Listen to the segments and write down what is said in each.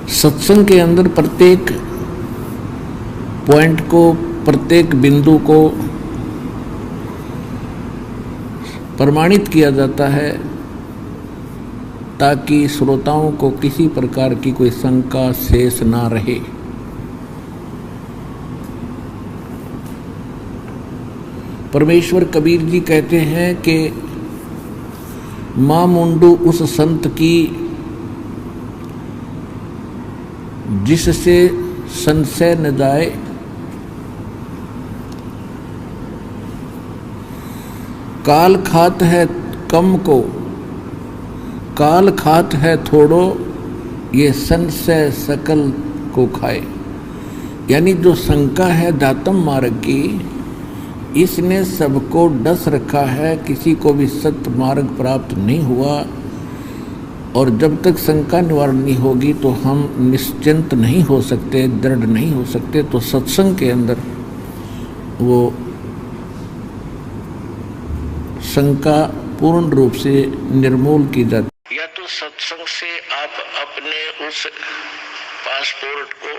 सत्संग के अंदर प्रत्येक पॉइंट को, प्रत्येक बिंदु को प्रमाणित किया जाता है ताकि श्रोताओं को किसी प्रकार की कोई शंका शेष ना रहे। परमेश्वर कबीर जी कहते हैं कि मां मुंडू उस संत की जिससे संशय न जाए, काल खात है कम को, काल खात है थोड़ो, ये संशय सकल को खाए। यानी जो शंका है दातम मार्ग की, इसने सबको डस रखा है, किसी को भी सत्य मार्ग प्राप्त नहीं हुआ। और जब तक शंका निवारण नहीं होगी तो हम निश्चिंत नहीं हो सकते, दृढ़ नहीं हो सकते। तो सत्संग के अंदर वो शंका पूर्ण रूप से निर्मूल की जाती। या तो सत्संग से आप अपने उस पासपोर्ट को,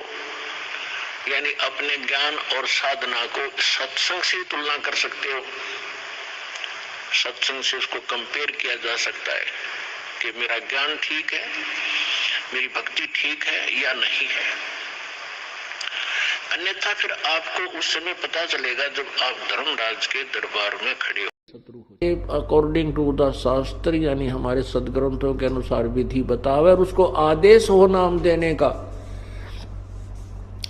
यानी अपने ज्ञान और साधना को सत्संग से तुलना कर सकते हो। सत्संग से उसको कंपेयर किया जा सकता है कि मेरा ज्ञान ठीक है, मेरी भक्ति ठीक है या नहीं है। अन्यथा फिर आपको उस समय पता चलेगा जब आप धर्मराज के दरबार में खड़े हो। अकॉर्डिंग टू द शास्त्र, यानी हमारे सदग्रंथों के अनुसार विधि बतावे और उसको आदेश हो नाम देने का,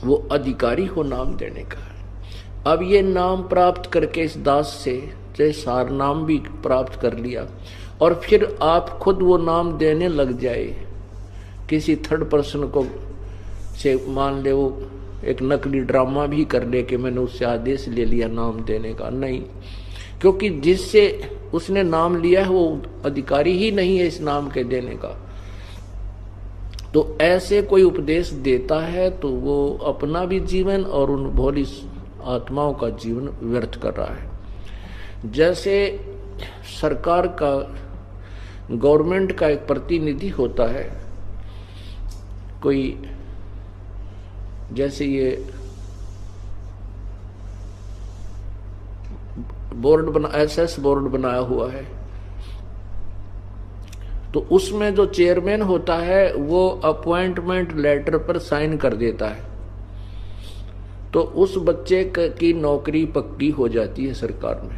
वो अधिकारी हो नाम देने का। अब ये नाम प्राप्त करके इस दास से सार नाम भी प्राप्त कर लिया और फिर आप खुद वो नाम देने लग जाए किसी थर्ड पर्सन को, से मान ले वो एक नकली ड्रामा भी कर ले कि मैंने उससे आदेश ले लिया नाम देने का। नहीं, क्योंकि जिससे उसने नाम लिया है वो अधिकारी ही नहीं है इस नाम के देने का। तो ऐसे कोई उपदेश देता है तो वो अपना भी जीवन और उन भोली आत्माओं का जीवन व्यर्थ कर रहा है। जैसे सरकार का, गवर्नमेंट का एक प्रतिनिधि होता है, कोई जैसे ये बोर्ड बना, एसएस बोर्ड बनाया हुआ है, तो उसमें जो चेयरमैन होता है वो अपॉइंटमेंट लेटर पर साइन कर देता है, तो उस बच्चे की नौकरी पक्की हो जाती है सरकार में।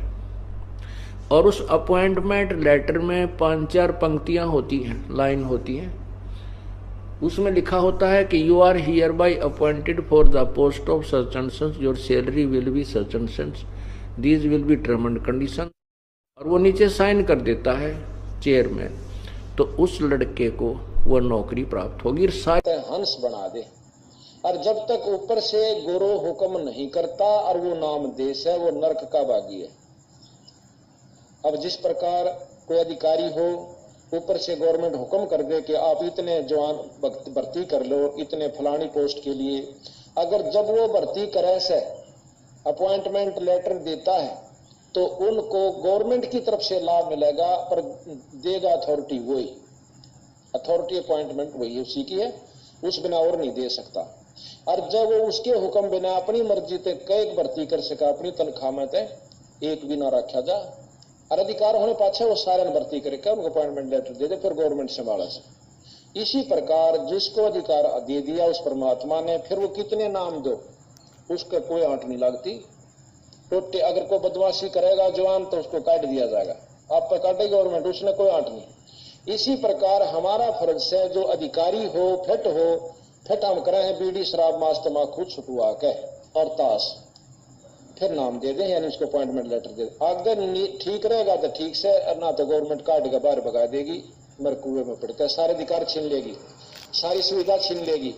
और उस अपॉइंटमेंट लेटर में 5-4 पंक्तियां होती हैं, लाइन होती हैं। उसमें लिखा होता है कि you are hereby appointed for the post of such and such, your salary will be such and such, these will be term and condition. और वो नीचे साइन कर देता है चेयरमैन, तो उस लड़के को वो नौकरी प्राप्त होगी। हंस बना दे, और जब तक ऊपर से गुरु हुक्म नहीं करता और वो नाम देश है, वो नरक का बागी है। अब जिस प्रकार कोई अधिकारी हो, ऊपर से गवर्नमेंट हुक्म कर दे कि आप इतने जवान भर्ती कर लो इतने फलानी पोस्ट के लिए, अगर जब वो भर्ती करे से अपॉइंटमेंट लेटर देता है तो उनको गवर्नमेंट की तरफ से लाभ मिलेगा, पर देगा अथॉरिटी वही, अथॉरिटी अपॉइंटमेंट वही उसी की है, उस बिना और नहीं दे सकता। और जब वो उसके हुक्म बिना अपनी मर्जी से कई भर्ती कर सका, अपनी तनख्वाह में ते एक भी ना रखा जा, और अधिकार होने पाछे वो सारे भर्ती करे, क्या उनको अपॉइंटमेंट लेटर दे दे, फिर गवर्नमेंट संभाला से। इसी प्रकार जिसको अधिकार दे दिया उस परमात्मा ने, फिर वो कितने नाम दो उसका कोई आंट नहीं लगती। तो अगर कोई बदमाशी करेगा जवान तो उसको काट दिया जाएगा, आप पर काटेगी गवर्नमेंट, उसने कोई आंट नहीं। इसी प्रकार हमारा फर्ज से जो अधिकारी हो, फिट हम करें हैं बीड़ी शराब मांस तमाकू छुटवा के और ताश, फिर नाम दे दें, यानी उसको अपॉइंटमेंट लेटर दे दें। अगर ठीक रहेगा तो ठीक से, ना तो गवर्नमेंट काट के बाहर भगा देगी, मर कुएं में पड़कर सारे अधिकार छीन लेगी, सारी सुविधा छीन लेगी।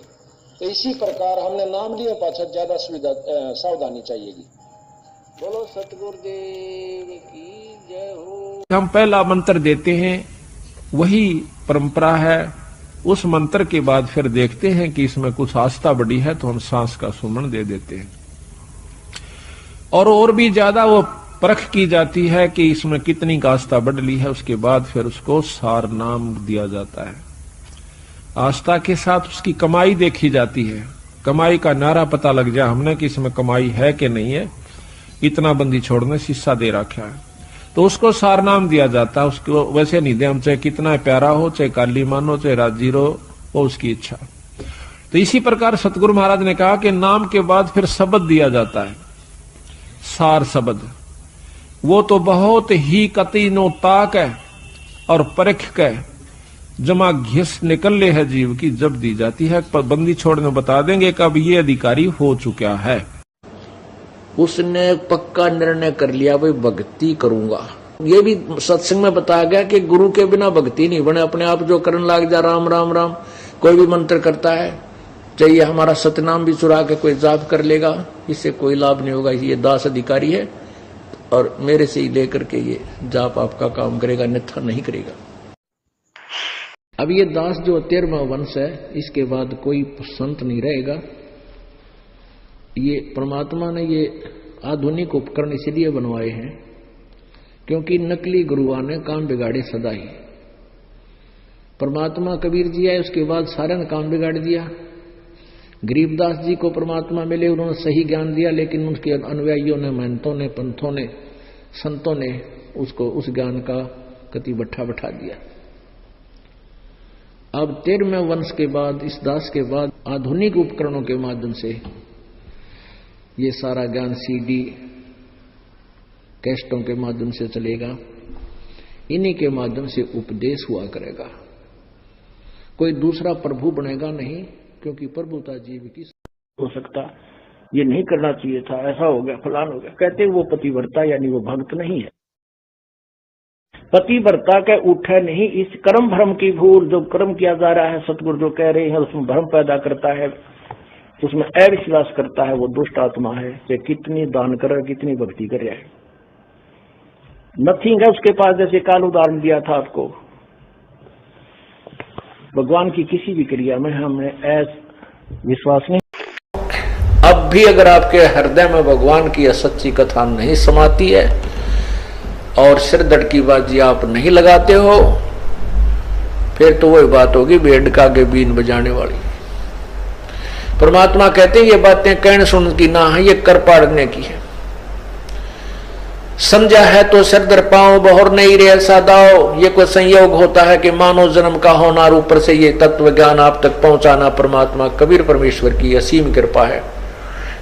तो इसी प्रकार हमने नाम लिए पाछा ज्यादा सुविधा सावधानी चाहिएगी। बोलो सतगुरुदेव की जय हो। हम पहला मंत्र देते हैं, वही परंपरा है। उस मंत्र के बाद फिर देखते हैं कि इसमें कुछ आस्था बढ़ी है तो हम सांस का सुमन दे देते हैं, और भी ज्यादा वो परख की जाती है कि इसमें कितनी आस्था बढ़ ली है। उसके बाद फिर उसको सार नाम दिया जाता है। आस्था के साथ उसकी कमाई देखी जाती है। कमाई का नारा पता लग जाए हमने कि इसमें कमाई है कि नहीं है, इतना बंदी छोड़ने शीशा दे रखा है, तो उसको सार नाम दिया जाता है। उसको वैसे नहीं दे, हम चाहे कितना प्यारा हो, चाहे काली मानो, चाहे राजीर हो, वो उसकी इच्छा। तो इसी प्रकार सतगुरु महाराज ने कहा कि नाम के बाद फिर शब्द दिया जाता है, सार शब्द। वो तो बहुत ही कतीनो ताक है और परख के जमा घिस निकल ले है जीव की, जब दी जाती है। पर बंदी छोड़ने बता देंगे कि अब ये अधिकारी हो चुका है। उसने पक्का निर्णय कर लिया, भाई भक्ति करूंगा। ये भी सत्संग में बताया गया कि गुरु के बिना भक्ति नहीं बने। अपने आप जो करने लग जा, राम राम राम, कोई भी मंत्र करता है, चाहिए हमारा सतनाम भी चुरा के कोई जाप कर लेगा, इससे कोई लाभ नहीं होगा। ये दास अधिकारी है और मेरे से ही लेकर के ये जाप आपका काम करेगा, अन्यथा नहीं करेगा। अब ये दास जो 13वां वंश है, इसके बाद कोई संत नहीं रहेगा। ये परमात्मा ने ये आधुनिक उपकरण इसलिए बनवाए हैं क्योंकि नकली गुरुओं ने काम बिगाड़े सदा ही। परमात्मा कबीर जी आए, उसके बाद सारे ने काम बिगाड़ दिया। गरीबदास जी को परमात्मा मिले, उन्होंने सही ज्ञान दिया, लेकिन उनके अनुयायियों ने, महंतों ने, पंथों ने, संतों ने उसको उस ज्ञान का कति बट्ठा बैठा दिया। अब 13वें वंश के बाद, इस दास के बाद, आधुनिक उपकरणों के माध्यम से ये सारा ज्ञान CD कैस्टों के माध्यम से चलेगा। इन्हीं के माध्यम से उपदेश हुआ करेगा। कोई दूसरा प्रभु बनेगा नहीं, क्योंकि प्रभुता जीव की हो सकता। ये नहीं करना चाहिए था, ऐसा हो गया, फलान हो गया। कहते वो पतिव्रता यानी वो भक्त नहीं है। पतिव्रता के उठे नहीं, इस कर्म भ्रम की भूल, जो कर्म किया जा रहा है, सतगुरु जो कह रहे हैं, उसमें भ्रम पैदा करता है, उसमें अविश्वास करता है, वो दुष्ट आत्मा है। कि कितनी दान कर रहा है, कितनी भक्ति कर रहा है, नथिंग है उसके पास। जैसे काल उदाहरण दिया था आपको, भगवान की किसी भी क्रिया में हमें विश्वास नहीं। अब भी अगर आपके हृदय में भगवान की सच्ची कथा नहीं समाती है और सिर दर्द की बाजी आप नहीं लगाते हो, फिर तो वही बात होगी भेड़ का के बीन बजाने वाली। परमात्मा कहते हैं ये बातें कहने सुन की ना है, ये कर पाड़ने की है। समझा है तो सिर दर पाओ, बहुर नहीं रे ऐसा दाओ। ये कोई संयोग होता है कि मानव जन्म का होना, ऊपर से ये तत्व ज्ञान आप तक पहुंचाना परमात्मा कबीर परमेश्वर की असीम कृपा है।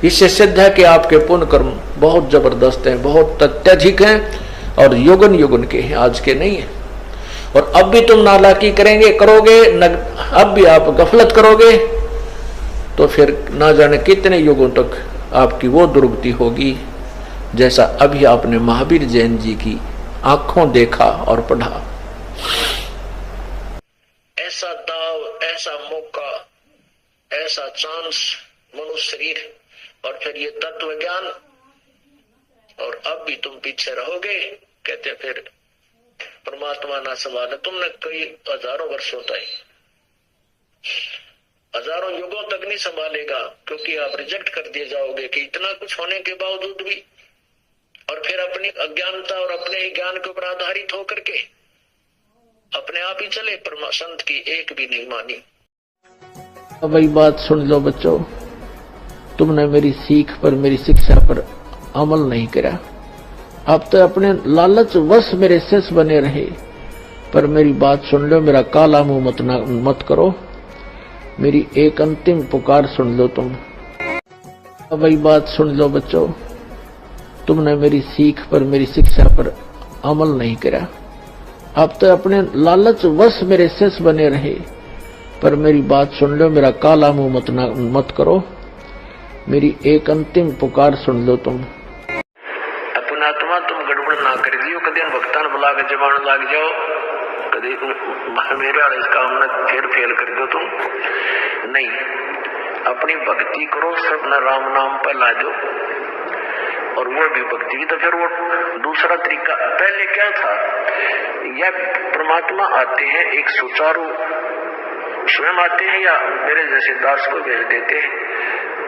इससे सिद्ध है कि आपके पुण्य कर्म बहुत जबरदस्त हैं, बहुत अत्यधिक हैं और युगन युगन के हैं, आज के नहीं है। और अब भी तुम नालायकी करोगे, अब भी आप गफलत करोगे, तो फिर ना जाने कितने युगों तक आपकी वो दुर्गति होगी जैसा अभी आपने महावीर जैन जी की आंखों देखा और पढ़ा। ऐसा दाव, ऐसा मौका, ऐसा चांस मनुष्य शरीर और फिर ये तत्व ज्ञान, और अब भी तुम पीछे रहोगे। कहते फिर परमात्मा ना संभाले। तुमने कई हजारों वर्षों तक, हजारों युगों तक नहीं संभालेगा, क्योंकि आप रिजेक्ट कर दिए जाओगे कि इतना कुछ होने के बावजूद भी, और फिर अपनी अज्ञानता और अपने ही ज्ञान के ऊपर आधारित होकर के अपने आप ही चले, संत की एक भी नहीं मानी। अब वही बात सुन लो बच्चों, तुमने मेरी सीख पर, मेरी शिक्षा पर अमल नहीं करा। अब तो अपने लालच वश मेरे शिष्य बने रहे, पर मेरी बात सुन लो, मेरा काला मुंह मत करो, मेरी एक अंतिम पुकार सुन लो तुम। अब वही बात सुन लो बच्चों, तुमने मेरी सीख पर, मेरी शिक्षा पर अमल नहीं करा। अब तो अपने लालच वश मेरे शिष्य बने रहे, पर मेरी बात सुन लो, मेरा काला मुंह मत करो, मेरी एक अंतिम पुकार सुन लो तुम। अपना आत्मा तुम गड़बड़ ना कर दियो, कदे भक्तान बुला के जबान लग जाओ, कदे मेरे वाले इस काम में फिर फेल कर दो तुम। नहीं, अपनी भक्ति करो, सब न राम नाम पर ला दो, और वो भी भक्ति की। तो फिर वो दूसरा तरीका, पहले क्या था, या परमात्मा आते हैं एक सुचारू, स्वयं आते हैं या मेरे जैसे दास को भेज देते हैं।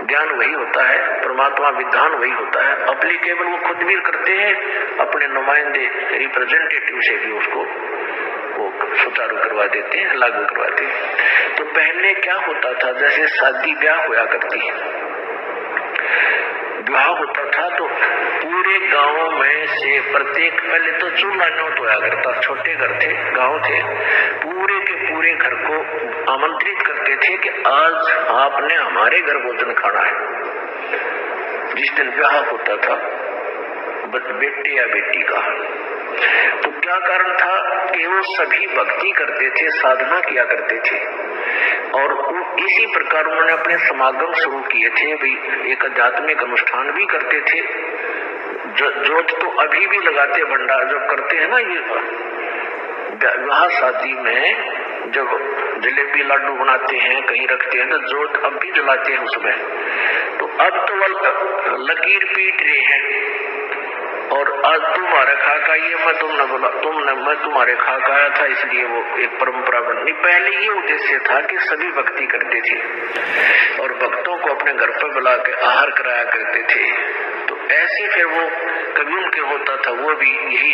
ज्ञान वही होता है, परमात्मा विधान वही होता है, अप्लीकेबल वो खुद भी करते हैं, अपने नुमाइंदे रिप्रेजेंटेटिव से भी उसको वो सुचारू करवा देते हैं, लागू करवाते हैं। तो पहले क्या होता था, जैसे शादी ब्याह होया करती है, विवाह होता था तो पूरे गांव में से प्रत्येक, पहले तो चूल्हा न्योत होया करता, छोटे घर थे, गांव थे, पूरे के पूरे घर को आमंत्रित करते थे कि आज आपने हमारे घर भोजन खाना है। जिस दिन विवाह होता था बेटे या बेटी का, तो क्या कारण था कि वो सभी भक्ति करते थे, साधना किया करते थे, और इसी प्रकार उन्होंने अपने समागम शुरू किए थे। भाई एक आध्यात्मिक अनुष्ठान भी करते थे, जोत तो अभी भी लगाते, भंडार जो करते हैं ना, ये विवाह शादी में जब जलेबी लाडू बनाते हैं, कहीं रखते हैं, तो जोत अब भी जलाते हैं उसमें। तो अब तो वो लकीर पीट रहे हैं, और आज तुम्हारे खाका ये मैं तुमने बोला, मैं तुम्हारे खाका आया था, इसलिए वो एक परंपरा बनी। पहले ये उद्देश्य था कि सभी भक्ति करते थे और भक्तों को अपने घर पर बुला के आहार कराया करते थे। तो ऐसे फिर वो कभी उनके होता था, वो भी यही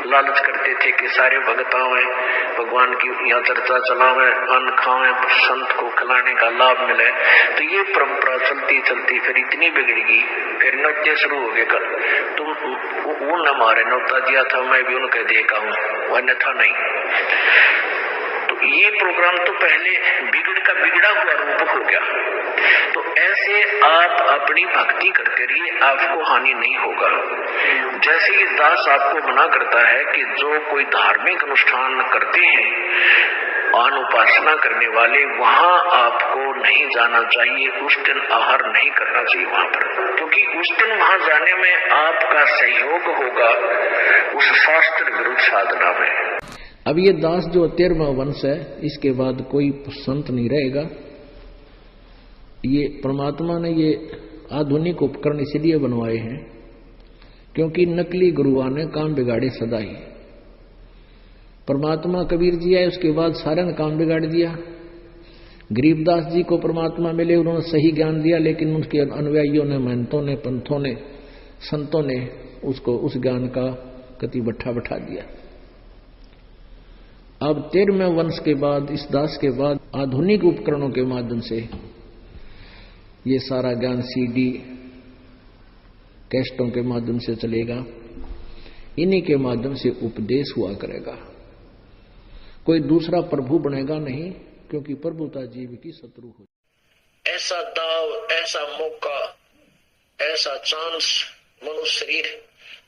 लालच करते थे कि सारे भक्त आवें, भगवान की यहाँ चर्चा चलावें, अन्न खावें, संत को खिलाने का लाभ मिले। तो ये परंपरा चलती चलती फिर इतनी बिगड़ गई, फिर नृत्य शुरू हो गए। तुम वो न मारे नौता दिया था, मैं भी उनके देखा हूँ, अन्यथा नहीं। तो ये प्रोग्राम तो पहले बिगड़ा हुआ रूप हो गया। तो ऐसे आप अपनी भक्ति करते रहिए, आपको हानि नहीं होगा। जैसे ये दास आपको मना करता है कि जो कोई धार्मिक अनुष्ठान करते हैं, अन्न उपासना करने वाले, वहां आपको नहीं जाना चाहिए, उस दिन आहार नहीं करना चाहिए वहां पर, क्योंकि उस दिन वहां जाने में आपका सहयोग होगा उस शास्त्र विरुद्ध साधना में। अब ये दास जो 13वां वंश है, इसके बाद कोई संत नहीं रहेगा। ये परमात्मा ने ये आधुनिक उपकरण इसलिए बनवाए हैं क्योंकि नकली गुरुआ ने काम बिगाड़े सदा ही। परमात्मा कबीर जी आए, उसके बाद सारे ने काम बिगाड़ दिया। गरीबदास जी को परमात्मा मिले, उन्होंने सही ज्ञान दिया, लेकिन उनके अनुयायियों ने, महंतों ने, पंथों ने, संतों ने उसको उस ज्ञान का कति बैठा दिया। अब 13वें वंश के बाद, इस दास के बाद, आधुनिक उपकरणों के माध्यम से ये सारा ज्ञान सीडी कैस्टों के माध्यम से चलेगा। इन्हीं के माध्यम से उपदेश हुआ करेगा। कोई दूसरा प्रभु बनेगा नहीं, क्योंकि प्रभुता जीव की शत्रु हो। ऐसा दाव, ऐसा मौका, ऐसा चांस मनुष्य शरीर,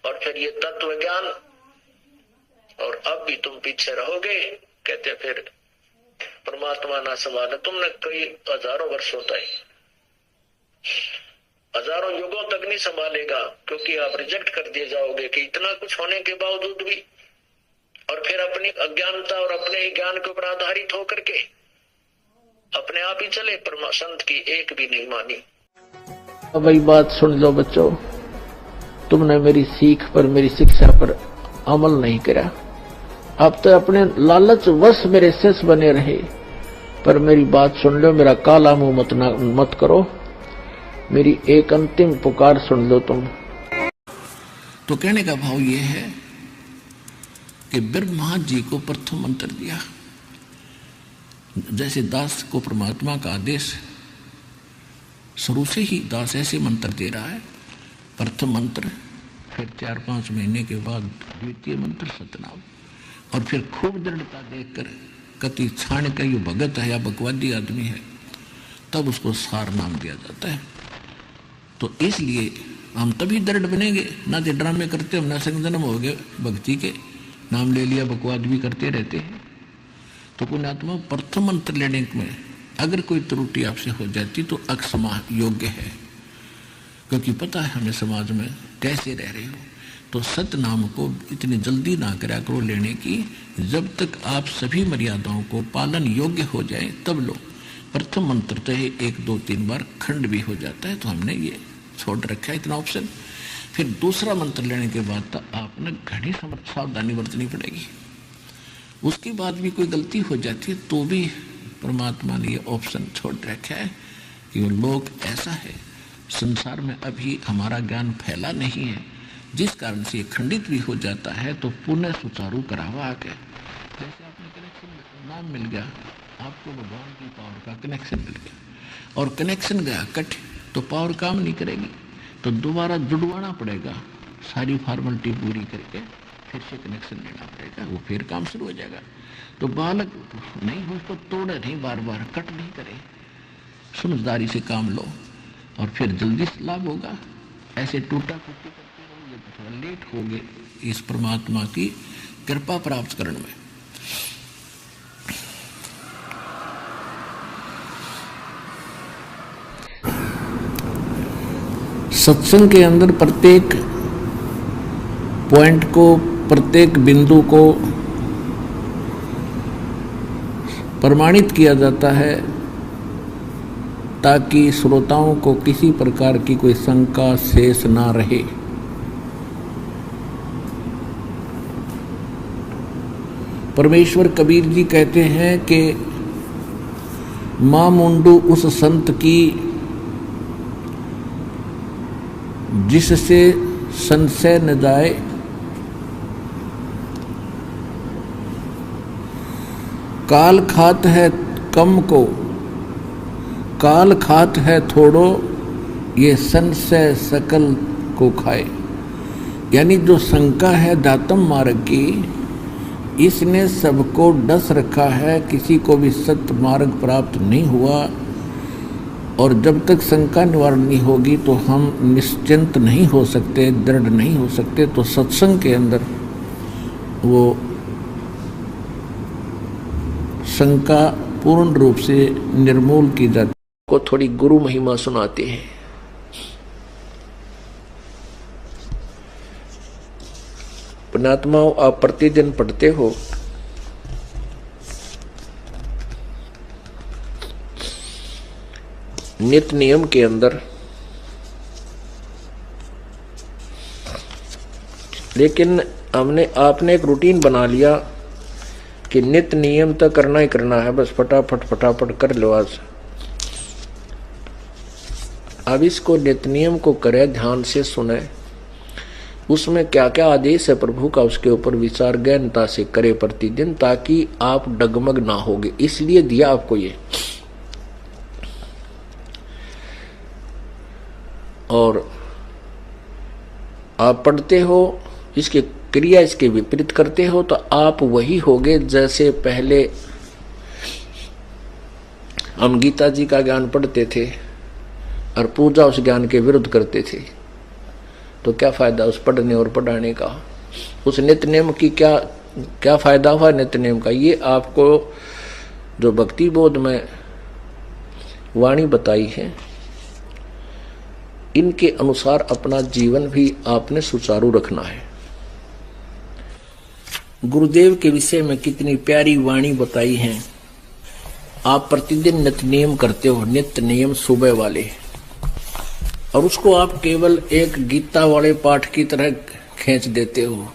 और फिर ये तत्व ज्ञान, और अब भी तुम पीछे रहोगे। कहते फिर परमात्मा ना संभाले, तुमने कई हजारों वर्षों तक, हजारों युगों तक नहीं संभालेगा, क्योंकि आप रिजेक्ट कर दिए जाओगे कि इतना कुछ होने के बावजूद भी, और फिर अपनी अज्ञानता और अपने ही ज्ञान के ऊपर आधारित होकर के अपने आप ही चले, संत की एक भी नहीं मानी। वही बात सुन लो बच्चों, तुमने मेरी सीख पर, मेरी शिक्षा पर अमल नहीं करा। अब तो अपने लालच वश मेरे शिष्य बने रहे, पर मेरी बात सुन लो, मेरा काला मुंह मत करो, मेरी एक अंतिम पुकार सुन लो तुम। तो कहने का भाव ये है कि ब्रह्मा जी को प्रथम मंत्र दिया, जैसे दास को परमात्मा का आदेश, शुरू से ही दास ऐसे मंत्र दे रहा है। प्रथम मंत्र, फिर 4-5 महीने के बाद द्वितीय मंत्र सतनाम, और फिर खूब दृढ़ता देखकर कति छाण का ये भगत है या बकवादी आदमी है, तब उसको सार नाम दिया जाता है। तो इसलिए हम तभी दृढ़ बनेंगे, ना तो ड्रामे करते हम, ना संजन्म हो गए भक्ति के, नाम ले लिया, बकवाद भी करते रहते हैं। तो पुण्यात्मा, प्रथम मंत्र लेने में अगर कोई त्रुटि आपसे हो जाती तो अक्षमा योग्य है, क्योंकि पता है हमें समाज में कैसे रह रहे हो। तो सत नाम को इतनी जल्दी ना करा करो लेने की, जब तक आप सभी मर्यादाओं को पालन योग्य हो जाए तब लो। प्रथम मंत्र तो 1, 2, 3 बार खंड भी हो जाता है, तो हमने ये छोड़ रखा है इतना ऑप्शन। फिर दूसरा मंत्र लेने के बाद तो आपने घनी सावधानी बरतनी पड़ेगी। उसके बाद भी कोई गलती हो जाती है तो भी परमात्मा ने ये ऑप्शन छोड़ रखा है कि वो लोग ऐसा है, संसार में अभी हमारा ज्ञान फैला नहीं है, जिस कारण से ये खंडित भी हो जाता है, तो पुनः सुचारू करावा आके जैसे आपने कनेक्शन नाम मिल गया, आपको भगवान की पावर का कनेक्शन मिल गया और कनेक्शन गया कट तो पावर काम नहीं करेगी, तो दोबारा जुड़वाना पड़ेगा, सारी फॉर्मेलिटी पूरी करके फिर से कनेक्शन लेना पड़ेगा, वो फिर काम शुरू हो जाएगा। तो बालक नहीं हो उसको तोड़े नहीं, बार बार कट नहीं करे, समझदारी से काम लो और फिर जल्दी से लाभ होगा। ऐसे टूटा फूटी करते रहोगे तो थोड़ा लेट होगे इस परमात्मा की कृपा प्राप्त करने में। सत्संग के अंदर प्रत्येक पॉइंट को, प्रत्येक बिंदु को प्रमाणित किया जाता है ताकि श्रोताओं को किसी प्रकार की कोई शंका शेष ना रहे। परमेश्वर कबीर जी कहते हैं कि मां मुंडू उस संत की जिससे संशय न जाए, काल खात है कम को, काल खात है थोड़ो, ये संशय सकल को खाए। यानी जो शंका है दातम मार्ग की, इसने सबको डस रखा है, किसी को भी सत्य मार्ग प्राप्त नहीं हुआ। और जब तक शंका निवारण नहीं होगी तो हम निश्चिंत नहीं हो सकते, दृढ़ नहीं हो सकते। तो सत्संग के अंदर वो शंका पूर्ण रूप से निर्मूल की जाती को थोड़ी गुरु महिमा सुनाते हैं। पुण्यात्माओं, आप प्रतिदिन पढ़ते हो नित्य नियम के अंदर, लेकिन आपने एक रूटीन बना लिया कि नित्य नियम तो करना ही करना है, बस फटाफट कर लो आज। अब इसको नित्य नियम को करे, ध्यान से सुने, उसमें क्या क्या आदेश है प्रभु का, उसके ऊपर विचार गहनता से करे प्रतिदिन, ताकि आप डगमग ना होगे। इसलिए दिया आपको ये। और आप पढ़ते हो, इसकी क्रिया इसके विपरीत करते हो, तो आप वही होगे जैसे पहले हम गीता जी का ज्ञान पढ़ते थे और पूजा उस ज्ञान के विरुद्ध करते थे। तो क्या फायदा उस पढ़ने और पढ़ाने का? उस नित्य नियम की क्या फायदा हुआ नित्य नियम का? ये आपको जो भक्ति बोध में वाणी बताई है, इनके अनुसार अपना जीवन भी आपने सुचारू रखना है। गुरुदेव के विषय में कितनी प्यारी वाणी बताई है। आप प्रतिदिन नित्य नियम करते हो, नित्य नियम सुबह वाले, और उसको आप केवल एक गीता वाले पाठ की तरह खींच देते हो,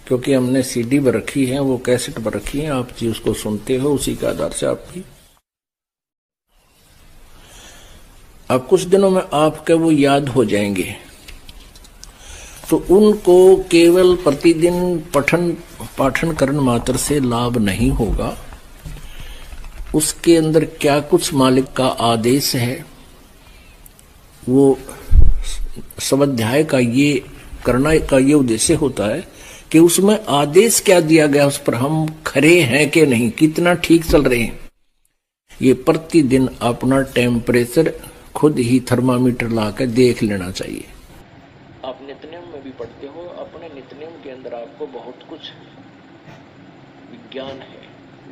क्योंकि हमने सीडी पर रखी है, वो कैसेट पर रखी है, आप जी उसको सुनते हो, उसी के आधार से आपकी अब कुछ दिनों में आपके वो याद हो जाएंगे। तो उनको केवल प्रतिदिन पाठन करन मात्र से लाभ नहीं होगा। उसके अंदर क्या कुछ मालिक का आदेश है, वो स्वाध्याय का ये करना का ये उद्देश्य होता है कि उसमें आदेश क्या दिया गया, उस पर हम खरे हैं कि नहीं, कितना ठीक चल रहे हैं। ये प्रतिदिन अपना टेम्परेचर खुद ही थर्मामीटर लाकर देख लेना चाहिए। आप नित्यनियम में भी पढ़ते हो, अपने नित्यनियम के अंदर आपको बहुत कुछ विज्ञान है।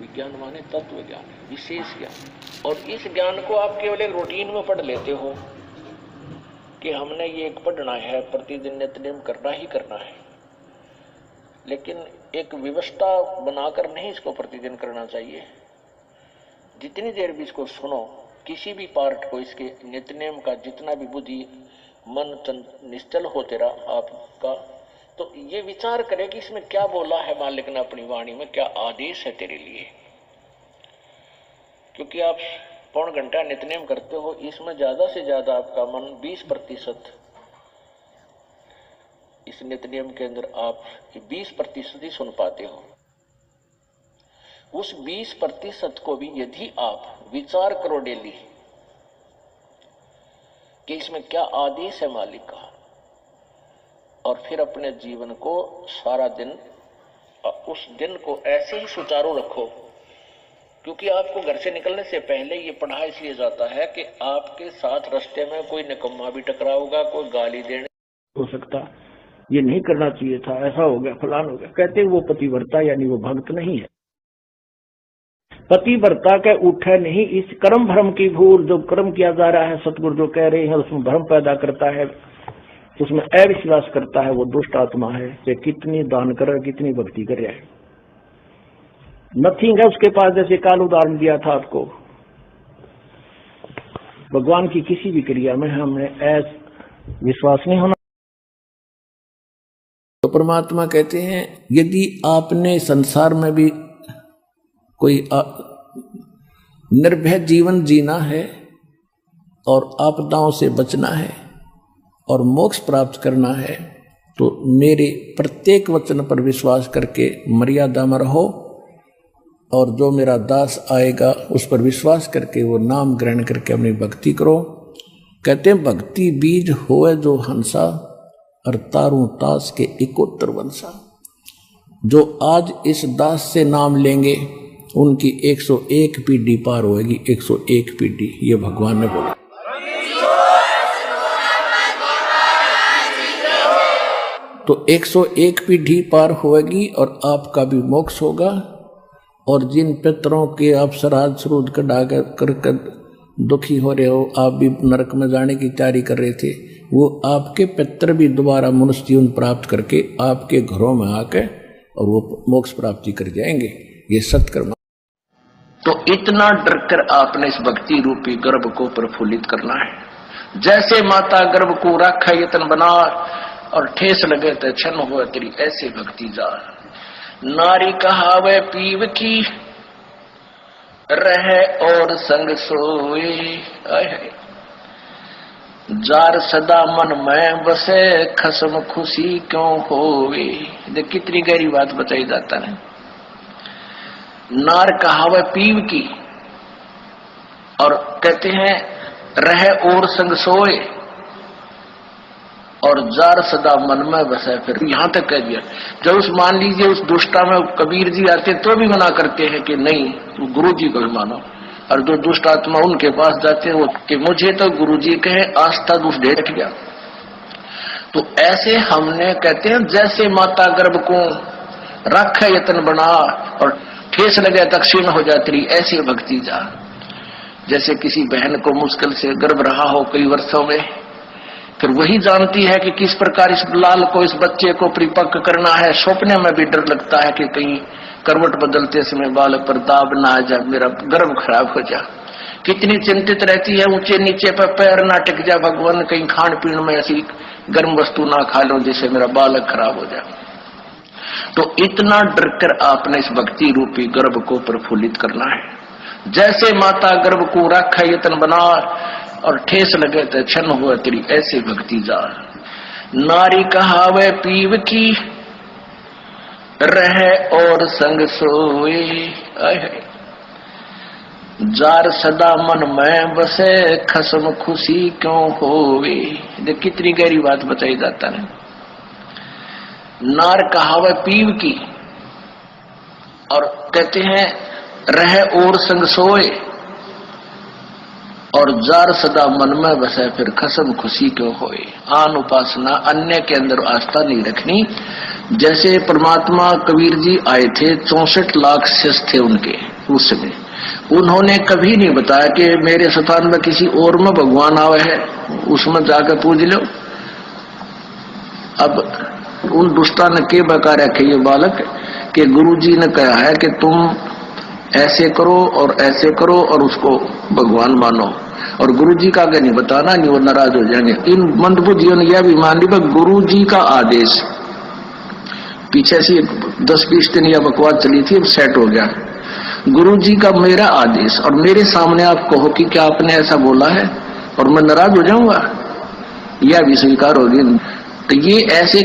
विज्ञान माने तत्व ज्ञान है, विशेष ज्ञान। और इस ज्ञान को आप केवल एक रूटीन में पढ़ लेते हो कि हमने ये एक पढ़ना है, प्रतिदिन नित्यनियम करना ही करना है, लेकिन एक व्यवस्था बनाकर नहीं इसको प्रतिदिन करना चाहिए। जितनी देर भी इसको सुनो, किसी भी पार्ट को, इसके नित्यनियम का जितना भी बुद्धि मन निश्चल हो तेरा आपका, तो ये विचार करे कि इसमें क्या बोला है मालिक ने अपनी वाणी में, क्या आदेश है तेरे लिए। क्योंकि आप पौन घंटा नित्यनियम करते हो, इसमें ज्यादा से ज्यादा आपका मन 20% इस नित्यनियम के अंदर आप 20% ही सुन पाते हो। उस 20% को भी यदि आप विचार करो डेली कि इसमें क्या आदेश है मालिक का, और फिर अपने जीवन को सारा दिन उस दिन को ऐसे ही सुचारू रखो, क्योंकि आपको घर से निकलने से पहले ये पढ़ा इसलिए जाता है कि आपके साथ रास्ते में कोई निकम्मा भी टकराओगा, कोई गाली देने हो सकता, ये नहीं करना चाहिए था, ऐसा हो गया, फलान हो गया। कहते वो पतिव्रता यानी वो भक्त नहीं है। पतिव्रता के उठे नहीं, इस कर्म भ्रम की भूल, जो कर्म किया जा रहा है सतगुरु जो कह रहे हैं उसमें भ्रम पैदा करता है, उसमें अविश्वास करता है, वो दुष्ट आत्मा है। कि कितनी दान कर रहा है, कितनी भक्ति कर रहा है, नथिंग है उसके पास। जैसे काल उदाहरण दिया था आपको, भगवान की किसी भी क्रिया में हमें विश्वास नहीं होना। तो परमात्मा कहते हैं यदि आपने संसार में भी कोई निर्भय जीवन जीना है और आपदाओं से बचना है और मोक्ष प्राप्त करना है, तो मेरे प्रत्येक वचन पर विश्वास करके मर्यादा में रहो, और जो मेरा दास आएगा उस पर विश्वास करके वो नाम ग्रहण करके अपनी भक्ति करो। कहते हैं भक्ति बीज होए जो हंसा, और तारू तास के इकोत्तर वंशा। जो आज इस दास से नाम लेंगे उनकी 101 पीढ़ी पार होएगी, 101 पीढ़ी, ये भगवान ने बोला। तो 101 पीढ़ी पार होएगी और आपका भी मोक्ष होगा। और जिन पितरों के आप श्राद्ध श्रुद्ध कर दुखी हो रहे हो, आप भी नरक में जाने की तैयारी कर रहे थे, वो आपके पितर भी दोबारा मनुष्य जीवन प्राप्त करके आपके घरों में आके और वो मोक्ष प्राप्ति कर जाएंगे। ये सत्कर्म। तो इतना डर कर आपने इस भक्ति रूपी गर्भ को प्रफुल्लित करना है। जैसे माता गर्भ को रखा यतन बना, और ठेस लगे तो क्षण हो तेरी ऐसे भक्ति जा। नारी कहावे पीव की, रहे और संग सोए, जार सदा मन में बसे, खसम खुशी क्यों होवे। देख कितनी गहरी बात बताई जाता है। नार कहावे पीव की, और कहते हैं रहे और संग सोए, और जार सदा मन में बसे। फिर यहां तक कह दिया, जब उस मान लीजिए उस दुष्टा में कबीर जी आते तो भी मना करते हैं कि नहीं गुरु जी को भी मानो, और जो दुष्ट आत्मा उनके पास जाते हैं वो कि मुझे तो गुरु जी कहे आस्था दुष्ट डेट गया। तो ऐसे हमने कहते हैं जैसे माता गर्भ को रख यतन बना, और ठेस लगे तक क्षीण हो जाती रही, ऐसी भक्ति जा। जैसे किसी बहन को मुश्किल से गर्भ रहा हो कई वर्षों में, फिर वही जानती है कि किस प्रकार इस लाल को, इस बच्चे को परिपक्व करना है। सपने में भी डर लगता है कि कहीं करवट बदलते समय बालक पर दाब ना आ जाए, मेरा गर्भ खराब हो जाए। कितनी चिंतित रहती है, ऊंचे नीचे पर पैर ना टिक जाए, भगवान कहीं खान पीन में ऐसी गर्म वस्तु ना खा लो जिससे मेरा बालक खराब हो जाए। तो इतना डर कर आपने इस भक्ति रूपी गर्भ को प्रफुल्लित करना है। जैसे माता गर्भ को रखा यतन बना, और ठेस लगे तो क्षण हुआ तेरी ऐसे भक्ति जा। नारी कहावे पीव की, रहे और संग सोए, जार सदा मन में बसे, खसम खुशी क्यों होवे। देख कितनी गहरी बात बताई जाता है। नार कहावे पीव की, और कहते हैं रहे और संग सोए, और जार सदा मन में बसे, फिर खसम खुशी क्यों होए। आन उपासना, अन्य के अंदर आस्था नहीं रखनी। जैसे परमात्मा कबीर जी आए थे, 64 लाख शिष्य थे उनके उस समय, उन्होंने कभी नहीं बताया कि मेरे स्थान में किसी और में भगवान आवे है, उसमें जाकर पूज लो। अब उन दुष्टा ने के बका रखे ये बालक कि गुरु जी ने कहा है कि तुम ऐसे करो और ऐसे करो और उसको भगवान मानो, और गुरु जी का आगे नहीं बताना, नहीं वो नाराज हो जाएंगे। इन मंदबुद्धियों ने यह भी मान लिया गुरु जी का आदेश। पीछे से 10-20 दिन यह बकवास चली थी, अब सेट हो गया। गुरु जी का मेरा आदेश, और मेरे सामने आप कहो कि क्या आपने ऐसा बोला है, और मैं नाराज हो जाऊंगा, यह भी स्वीकार होगी। तो ये ऐसे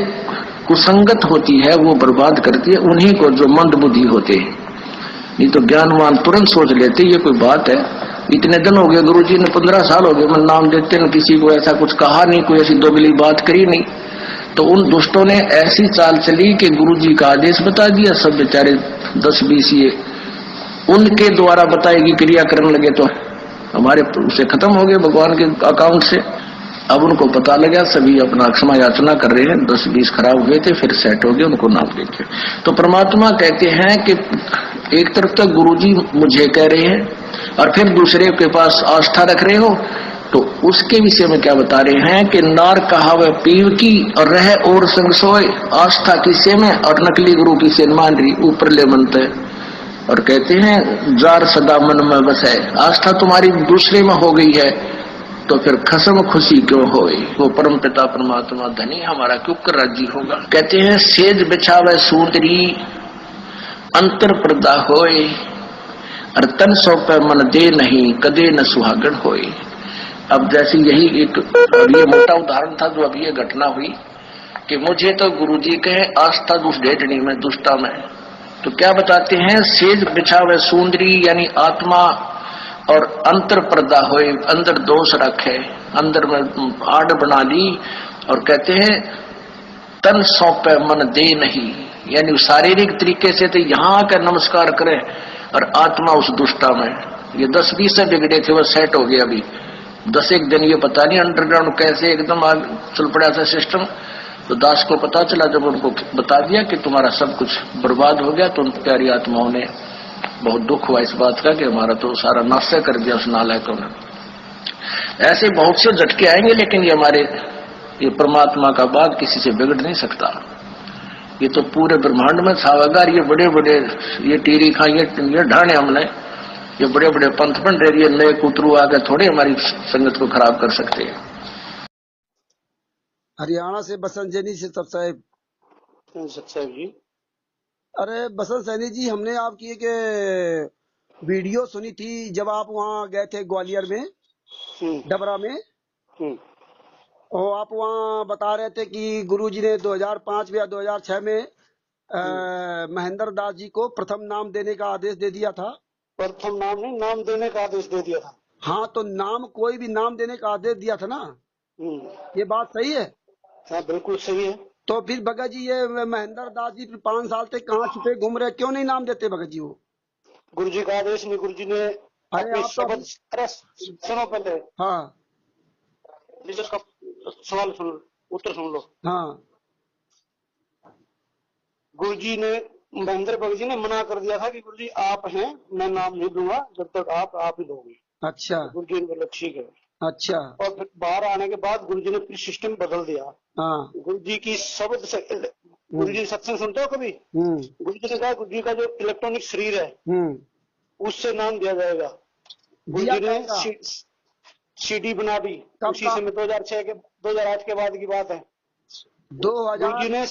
कुसंगत होती है, वो बर्बाद करती है उन्हीं को जो मंद बुद्धि होते हैं। नहीं तो ज्ञानवान तुरंत सोच लेते ये कोई बात है, इतने दिन हो गए गुरुजी ने, 15 साल हो गए मैं नाम देते न, किसी को ऐसा कुछ कहा नहीं, कोई ऐसी दोगली बात करी नहीं। तो उन दुष्टों ने ऐसी चाल चली कि गुरुजी का आदेश बता दिया, सब बेचारे 10-20 ये उनके द्वारा बताएगी क्रिया करने लगे, तो हमारे उसे खत्म हो गए भगवान के अकाउंट से। अब उनको पता लगा, सभी अपना क्षमा याचना कर रहे हैं, 10-20 खराब हुए थे, फिर सेट हो गए, उनको नाम देंगे। तो परमात्मा कहते हैं कि एक तरफ तो गुरुजी मुझे कह रहे हैं और फिर दूसरे के पास आस्था रख रहे हो, तो उसके विषय में क्या बता रहे हैं कि नार कहावे पीव की और रह और संग सोए, आस्था किसे में और नकली गुरु की से मान रही, ऊपर ले मनते। और कहते हैं जार सदा मन में बस है, आस्था तुम्हारी दूसरे में हो गई है तो फिर खसम खुशी क्यों होए, वो परम पिता परमात्मा धनी हमारा क्यों कर राजी होगा। कहते हैं सेज बिछावे सूंदरी अंतर पर्दा होए और तन सौंपे मन दे नहीं कदे न सुहागण होए। अब जैसे यही एक ये मोटा उदाहरण था जो अभी ये घटना हुई कि मुझे तो गुरुजी कहे आस्था दुष्ट ढेटनी में दुष्टा में, तो क्या बताते हैं सेज बिछावे सूंदरी यानी आत्मा और अंतर पर्दा होए, अंदर दोष रखे, अंदर में आड़ बना ली, और कहते हैं तन सौंपे मन दे नहीं, यानी शारीरिक तरीके से तो यहाँ आकर नमस्कार करें और आत्मा उस दुष्टा में। ये 10-20 से बिगड़े थे, वो सेट हो गए अभी 10 दिन, ये पता नहीं अंडरग्राउंड कैसे एकदम आग चल पड़ा था सिस्टम। तो दास को पता चला, जब उनको बता दिया कि तुम्हारा सब कुछ बर्बाद हो गया, तो उन प्यारी आत्माओं ने बहुत दुख हुआ इस बात का कि हमारा तो सारा नाश कर दिया उस नालायकों ने। ऐसे बहुत से झटके आएंगे, लेकिन ये परमात्मा का बाग किसी से बिगड़ नहीं सकता। ये तो पूरे ब्रह्मांड में छावेगा। ये बड़े बड़े ये टीरी खा ये ढाने हमने, ये बड़े बड़े पंथ बन रहे, ये नए कुतरू आगे थोड़े हमारी संगत को खराब कर सकते हैं। हरियाणा से बसंत जैनी से सब साहब जी। अरे बसंत सैनी जी, हमने आपकी एक वीडियो सुनी थी जब आप वहाँ गए थे ग्वालियर में, डबरा में, और आप वहाँ बता रहे थे कि गुरुजी ने 2005 या 2006 में महेंद्र दास जी को प्रथम नाम देने का आदेश दे दिया था। प्रथम नाम नहीं, नाम देने का आदेश दे दिया था। हाँ, तो नाम कोई भी नाम देने का आदेश दिया था ना, ये बात सही है? हाँ बिल्कुल सही है। तो फिर भगत जी ये महेंद्र दास जी 5 साल तक कहाँ छुपे घूम रहे, क्यों नहीं नाम देते भगत जी? वो गुरुजी का आदेश नहीं, गुरुजी ने अरे आप शब्द, अरे सुनो पहले, हाँ का सवाल सुन, उत्तर सुन लो। हाँ, गुरुजी ने, महेंद्र भगत जी ने मना कर दिया था कि गुरुजी आप हैं, मैं नाम नहीं दूंगा जब तक आप ही दोगे। अच्छा। गुरुजी ने बोला ठीक है। अच्छा। और फिर बाहर आने के बाद गुरुजी ने फिर सिस्टम बदल दिया। हाँ। गुरुजी की शब्द से, गुरुजी सत्संग सुनते हो कभी? गुरुजी ने कहा गुरुजी का जो इलेक्ट्रॉनिक शरीर है उससे नाम दिया जाएगा। गुरुजी ने सीडी बना दी उसी समय 2008 के बाद की बात है। 2000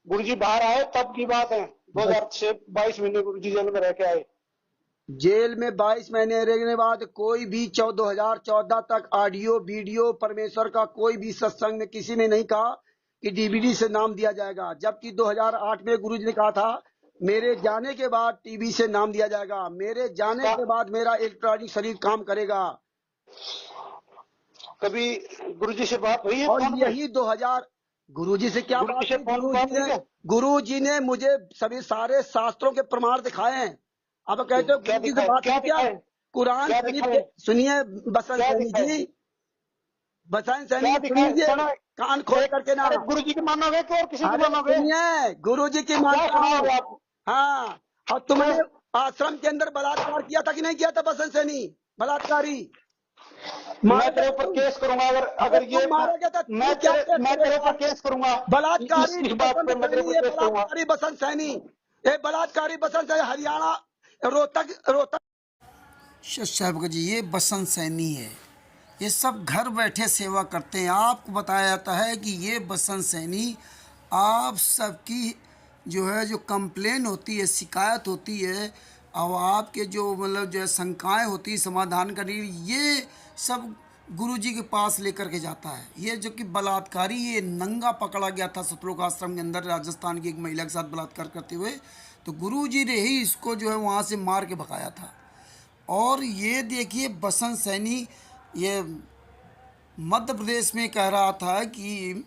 गुरुजी बाहर आए तब की बात है। 2022 महीने गुरुजी जेल में रह के आए। जेल में 22 महीने रहने के बाद कोई भी 2014 तक ऑडियो वीडियो परमेश्वर का कोई भी सत्संग में किसी ने नहीं कहा कि डीवीडी से नाम दिया जाएगा, जबकि 2008 में गुरुजी ने कहा था मेरे जाने के बाद टीवी से नाम दिया जाएगा, मेरे जाने के बाद मेरा इलेक्ट्रॉनिक शरीर काम करेगा। कभी गुरुजी से बात हुई है? और यही 2000 गुरुजी से क्या बात? गुरुजी ने मुझे सभी सारे शास्त्रों के प्रमाण दिखाए हैं। अब कहते हो गुरुजी से बात क्या? कुरान शरीफ सुनिए बसंत सैनी जी, बसंत सैनी सुनिए, कान खोल करके ना। गुरुजी की मानोगे कि और किसी की मानोगे? गुरुजी की मानोगे आप? हाँ। और तुमने आश्रम के अंदर बलात्कार किया था कि नहीं किया था बसंत सैनी? बलात्कारी। मैं तेरे ऊपर केस करूंगा अगर ये मारोगे तो मैं तेरे ऊपर केस करूंगा। बलात्कारी बसंत सैनी, ये बलात्कारी बसंत सैनी, हरियाणा रोहतक। साहब जी, ये बसंत सैनी है, ये सब घर बैठे सेवा करते हैं। आपको बताया जाता है कि ये बसंत सैनी आप सबकी जो कंप्लेन होती है, शिकायत होती है, और आपके जो मतलब जो है शंकाएँ होती है समाधान करने, ये सब गुरुजी के पास लेकर के जाता है। ये जो कि बलात्कारी, ये नंगा पकड़ा गया था सतलोक आश्रम के अंदर राजस्थान की एक महिला के साथ बलात्कार करते हुए। तो गुरुजी ने ही इसको जो है वहाँ से मार के भगाया था। और ये देखिए बसंत सैनी ये मध्य प्रदेश में कह रहा था कि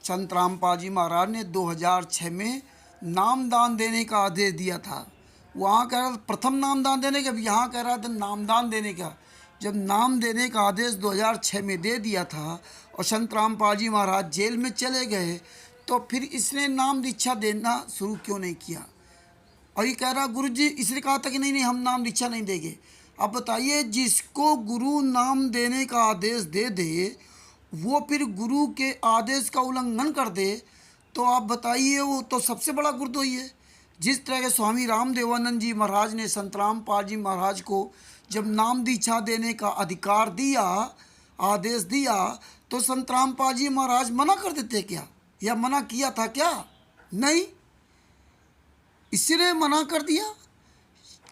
संत रामपाल जी महाराज ने 2006 में नामदान देने का आदेश दिया था। वहाँ कह रहा था प्रथम नामदान देने का, यहाँ कह रहा था नामदान देने का। जब नाम देने का आदेश 2006 में दे दिया था और संत रामपाल जी महाराज जेल में चले गए, तो फिर इसने नाम दीक्षा देना शुरू क्यों नहीं किया? और ये कह रहा गुरुजी, इसने कहा था कि नहीं नहीं हम नाम दीक्षा नहीं देंगे। अब बताइए, जिसको गुरु नाम देने का आदेश दे दे वो फिर गुरु के आदेश का उल्लंघन कर दे, तो आप बताइए वो तो सबसे बड़ा गुरुद्रोही है। जिस तरह के स्वामी रामदेवानंद जी महाराज ने संत रामपाल जी महाराज को जब नाम दीक्षा देने का अधिकार दिया, आदेश दिया, तो संत रामपाल जी महाराज मना कर देते क्या, या मना किया था क्या? नहीं, इसने मना कर दिया।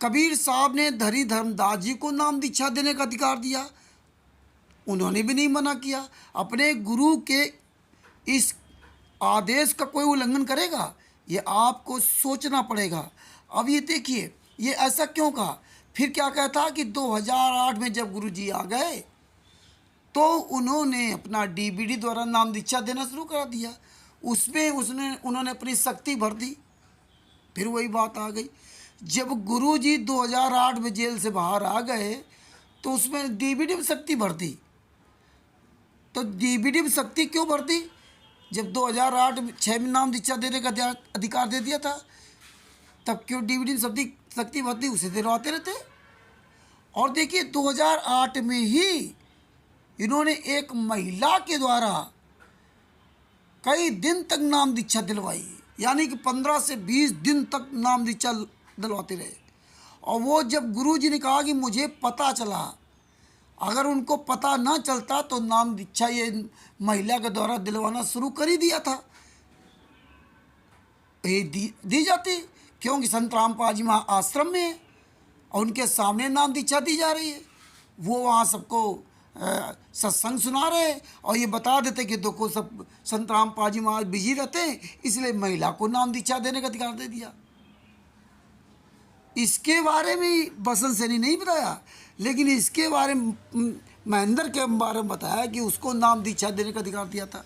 कबीर साहब ने धरी धर्मदास जी को नाम दीक्षा देने का अधिकार दिया, उन्होंने भी नहीं मना किया। अपने गुरु के इस आदेश का कोई उल्लंघन करेगा? ये आपको सोचना पड़ेगा। अब ये देखिए ये ऐसा क्यों कहा। फिर क्या कहता कि 2008 में जब गुरुजी आ गए तो उन्होंने अपना डीबीडी द्वारा नाम दीक्षा देना शुरू कर दिया। उसमें उन्होंने अपनी शक्ति भर दी। फिर वही बात आ गई, जब गुरुजी 2008 में जेल से बाहर आ गए तो उसमें डीबीडी में शक्ति भर दी। तो डीबीडी में शक्ति क्यों भर दी? जब 2006 में नाम दीक्षा देने का अधिकार दे दिया था, तब क्यों डीबीडी में शक्ति भर दी? उसे दिलवाते रहते। और देखिए 2008 में ही इन्होंने एक महिला के द्वारा कई दिन तक नाम दीक्षा दिलवाई, यानी कि 15 से 20 दिन तक नाम दीक्षा दिलवाते रहे। और वो जब गुरुजी ने कहा कि मुझे पता चला, अगर उनको पता ना चलता तो नाम दीक्षा ये महिला के द्वारा दिलवाना शुरू कर ही दिया था, ये दी जाती, क्योंकि संत रामपाल जी वहाँ आश्रम में है और उनके सामने नाम दीक्षा दी जा रही है। वो वहाँ सबको सत्संग सुना रहे और ये बता देते कि देखो सब संत रामपाल जी वहाँ बिजी रहते हैं, इसलिए महिला को नाम दीक्षा देने का अधिकार दे दिया। इसके बारे में बसंत सैनी नहीं बताया, लेकिन इसके बारे में महेंद्र के बारे में बताया कि उसको नाम दीक्षा देने का अधिकार दिया था।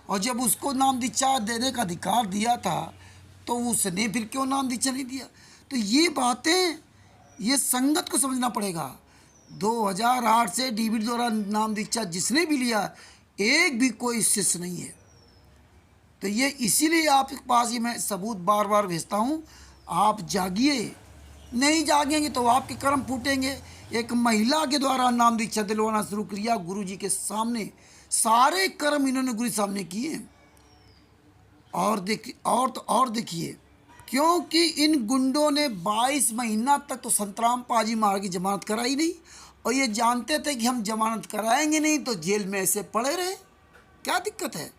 और जब उसको नाम दीक्षा देने का अधिकार दिया था तो उसने फिर क्यों नाम दीक्षा नहीं दिया? तो ये बातें, ये संगत को समझना पड़ेगा। 2008 से डीबीडी द्वारा नाम दीक्षा जिसने भी लिया, एक भी कोई शिष्य नहीं है। तो ये इसीलिए आपके पास ये मैं सबूत बार बार भेजता हूँ। आप जागिए, नहीं जागेंगे तो आपके कर्म फूटेंगे। एक महिला के द्वारा नाम दीक्षा दिलवाना शुरू किया गुरुजी के सामने, सारे कर्म इन्होंने गुरु सामने किए। और देखिए क्योंकि इन गुंडों ने 22 महीना तक तो संत रामपाल जी महाराज की जमानत कराई नहीं, और ये जानते थे कि हम जमानत कराएंगे नहीं तो जेल में ऐसे पड़े रहे, क्या दिक्कत है?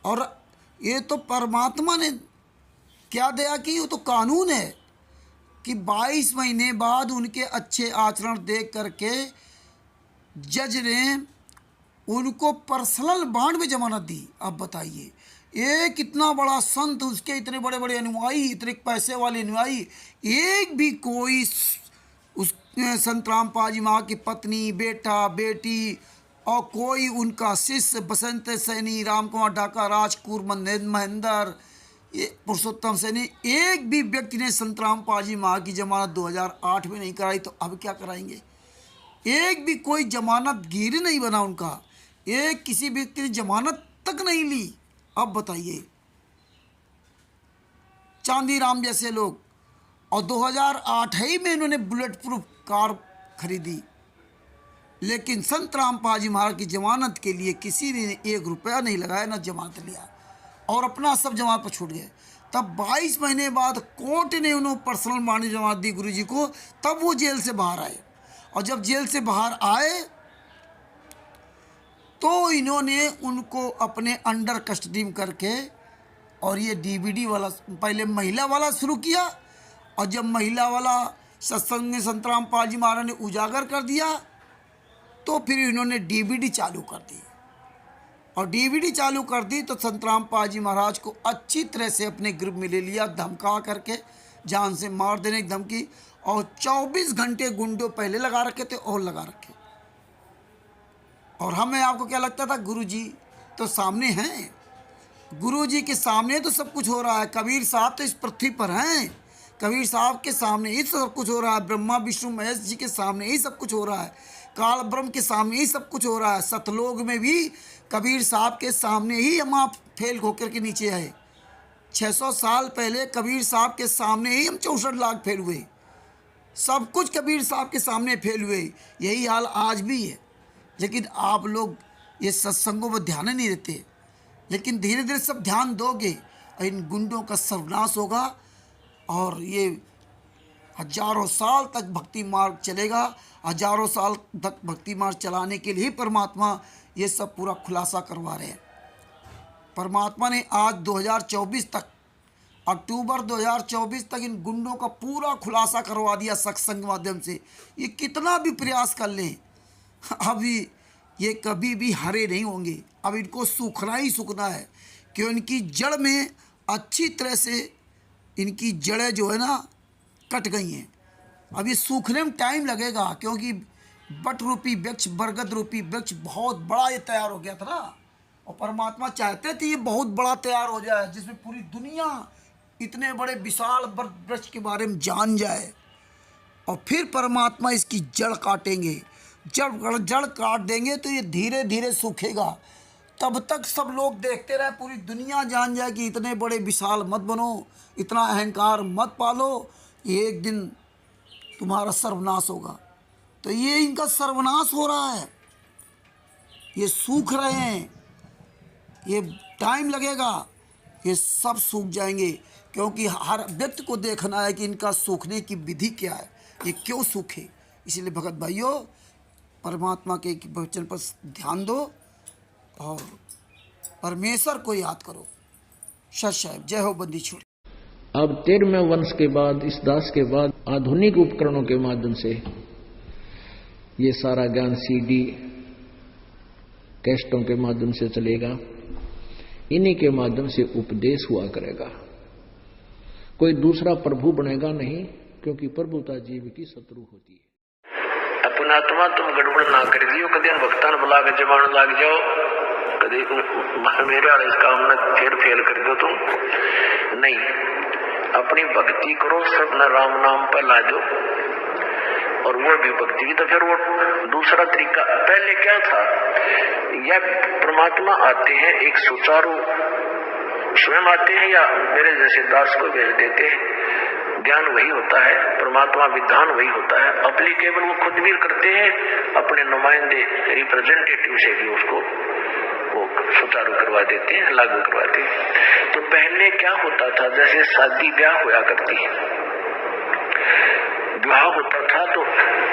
और ये तो परमात्मा ने क्या दया की, वो तो कानून है कि 22 महीने बाद उनके अच्छे आचरण देख करके जज ने उनको पर्सनल बॉन्ड में जमानत दी। अब बताइए, ये कितना बड़ा संत, उसके इतने बड़े बड़े अनुयायी, इतने पैसे वाले अनुयायी, एक भी कोई उस संत रामपाल जी माँ की पत्नी, बेटा, बेटी और कोई उनका शिष्य बसंत सैनी, राम कुमार ढाका, राजकुर महेंद्र, ये पुरुषोत्तम सैनी, एक भी व्यक्ति ने संत रामपाल जी माँ की जमानत 2008 में नहीं कराई, तो अब क्या कराएंगे? एक भी कोई जमानत गिर नहीं बना उनका, एक किसी व्यक्ति ने जमानत तक नहीं ली। अब बताइए, चांदी राम जैसे लोग, और 2008 ही में इन्होंने बुलेट प्रूफ कार खरीदी, लेकिन संत रामपाल जी महाराज की जमानत के लिए किसी ने 1 रुपया नहीं लगाया, ना जमानत लिया, और अपना सब जमानत पर छूट गए। तब 22 महीने बाद कोर्ट ने उन्होंने पर्सनल बॉन्ड जमानत दी गुरुजी को, तब वो जेल से बाहर आए। और जब जेल से बाहर आए तो इन्होंने उनको अपने अंडर कस्टडी में करके और ये डीबीडी वाला, पहले महिला वाला शुरू किया, और जब महिला वाला सत्संग में संत रामपाल जी महाराज ने उजागर कर दिया तो फिर इन्होंने डीबीडी चालू कर दी। और डीवीडी चालू कर दी तो संत रामपाल जी महाराज को अच्छी तरह से अपने ग्रुप में ले लिया, धमका करके जान से मार देने की धमकी। और 24 घंटे गुंडों पहले लगा रखे थे और लगा रखे। और हमें आपको क्या लगता था, गुरुजी तो सामने हैं, गुरुजी के सामने तो सब कुछ हो रहा है। कबीर साहब तो इस पृथ्वी पर हैं, कबीर साहब के सामने ही सब कुछ हो रहा है। ब्रह्मा विष्णु महेश जी के सामने ही सब कुछ हो रहा है, काल ब्रह्म के सामने ही सब कुछ हो रहा है। सतलोक में भी कबीर साहब के सामने ही हम आप फेल होकर के नीचे आए। 600 साल पहले कबीर साहब के सामने ही हम 64 लाख फेल हुए। सब कुछ कबीर साहब के सामने फेल हुए। यही हाल आज भी है। लेकिन आप लोग ये सत्संगों पर ध्यान नहीं देते। लेकिन धीरे धीरे सब ध्यान दोगे और इन गुंडों का सर्वनाश होगा। और ये हजारों साल तक भक्ति मार्ग चलेगा। हजारों साल तक भक्ति मार्ग चलाने के लिए परमात्मा ये सब पूरा खुलासा करवा रहे हैं। परमात्मा ने आज 2024 तक, अक्टूबर 2024 तक इन गुंडों का पूरा खुलासा करवा दिया सत्संग माध्यम से। ये कितना भी प्रयास कर लें, अभी ये कभी भी हरे नहीं होंगे। अब इनको सूखना ही सूखना है, क्यों इनकी जड़ में अच्छी तरह से इनकी जड़ें जो है ना कट गई हैं। अब ये सूखने में टाइम लगेगा, क्योंकि बट रूपी वृक्ष, बरगद रूपी वृक्ष बहुत बड़ा ये तैयार हो गया था ना। और परमात्मा चाहते थे ये बहुत बड़ा तैयार हो जाए, जिसमें पूरी दुनिया इतने बड़े विशाल वृक्ष के बारे में जान जाए। और फिर परमात्मा इसकी जड़ काटेंगे। जड़ काट देंगे तो ये धीरे धीरे सूखेगा। तब तक सब लोग देखते रहे, पूरी दुनिया जान जाए कि इतने बड़े विशाल मत बनो, इतना अहंकार मत पालो, ये एक दिन तुम्हारा सर्वनाश होगा। तो ये इनका सर्वनाश हो रहा है, ये सूख रहे हैं, ये टाइम लगेगा, ये सब सूख जाएंगे। क्योंकि हर व्यक्ति को देखना है कि इनका सूखने की विधि क्या है, ये क्यों सूखे। इसलिए भगत भाइयों, परमात्मा के वचन पर ध्यान दो और परमेश्वर को याद करो। सत साहिब, जय हो बंदी छोड़। अब 13वें वंश के बाद, इस दास के बाद आधुनिक उपकरणों के माध्यम से ये सारा ज्ञान सीडी कैसेटों के माध्यम से चलेगा। इन्हीं के माध्यम से उपदेश हुआ करेगा। कोई दूसरा प्रभु बनेगा नहीं, क्योंकि प्रभुता जीव की शत्रु होती है। अपना आत्मा तुम गड़बड़ ना कर दियो, कदे भक्तान बुला के जमान लग जाओ, कदे मेरे वाले इस काम में फिर फेल कर दो तुम नहीं। अपनी भक्ति करो, सब न राम नाम पर ला दो। और वो भी भक्ति, तो फिर वो दूसरा तरीका। पहले क्या था, या परमात्मा आते हैं एक सुचारू, स्वयं आते हैं या मेरे जैसे दास को भेज देते हैं। ज्ञान वही होता है, परमात्मा विधान वही होता है। अप्लीकेबल वो खुद भी करते हैं, अपने नुमाइंदे रिप्रेजेंटेटिव से भी उसको वो सुचारू करवा देते हैं, लागू करवाते हैं। तो पहले क्या होता था, जैसे शादी ब्याह होया करती है, विवाह होता था तो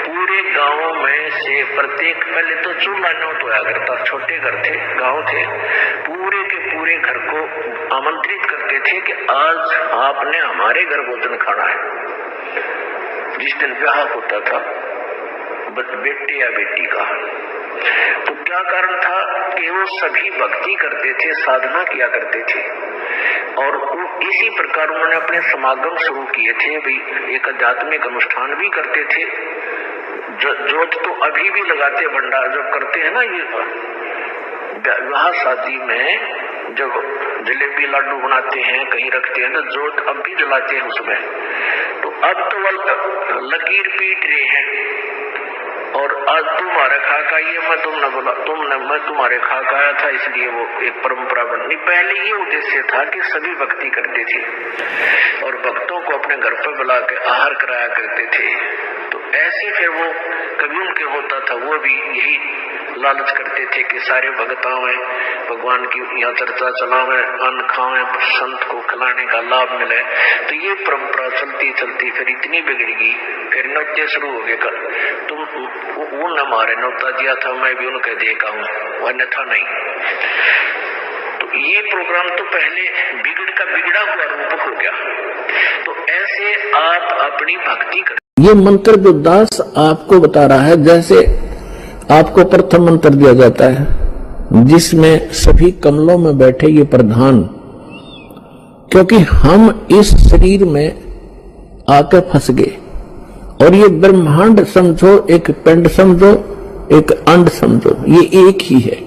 पूरे गांव में से प्रत्येक, पहले तो चूल्हा नौत होया करता, छोटे घर थे, गांव थे, पूरे के पूरे घर को आमंत्रित करते थे कि आज आपने हमारे घर भोजन खाना है। जिस दिन विवाह होता था बेटे या बेटी का, तो क्या कारण था कि वो सभी भक्ति करते थे, साधना किया करते थे। और इसी प्रकार उन्होंने अपने समागम शुरू किए थे। भाई एक आध्यात्मिक अनुष्ठान भी करते थे। जोत तो अभी भी लगाते, भंडार जब करते हैं ना, ये विवाह शादी में जब जलेबी लाडू बनाते हैं, कहीं रखते हैं, तो जोत अब भी जलाते हैं उसमें। तो अब तो वह लकीर पीट रहे हैं और आज तुम्हारे खाका ये मैं तुमने बोला, मैं तुम्हारे खाका आया था, इसलिए वो एक परंपरा बनी। पहले ये उद्देश्य था कि सभी भक्ति करते थे और भक्तों को अपने घर पर बुला के आहार कराया करते थे। तो ऐसे फिर वो कभी उनके होता था, वो भी यही लालच करते थे कि सारे भक्त आवे, भगवान की यहाँ चर्चा चलावे, अन्न खावे, संत को खिलाने का लाभ मिले। तो ये परंपरा चलती चलती फिर इतनी बिगड़ गई, फिर नृत्य शुरू हो गया। तुम वो न मारे नौता दिया था, मैं भी उनके देखा हूँ, अन्यथा नहीं। तो ये प्रोग्राम तो पहले बिगड़ा हुआ रूप हो गया। तो ऐसे आप अपनी भक्ति कर, ये मंत्र जो दास आपको बता रहा है, जैसे आपको प्रथम मंत्र दिया जाता है, जिसमें सभी कमलों में बैठे ये प्रधान, क्योंकि हम इस शरीर में आकर फंस गए और ये ब्रह्मांड समझो, एक पिंड समझो, एक अंड समझो, ये एक ही है।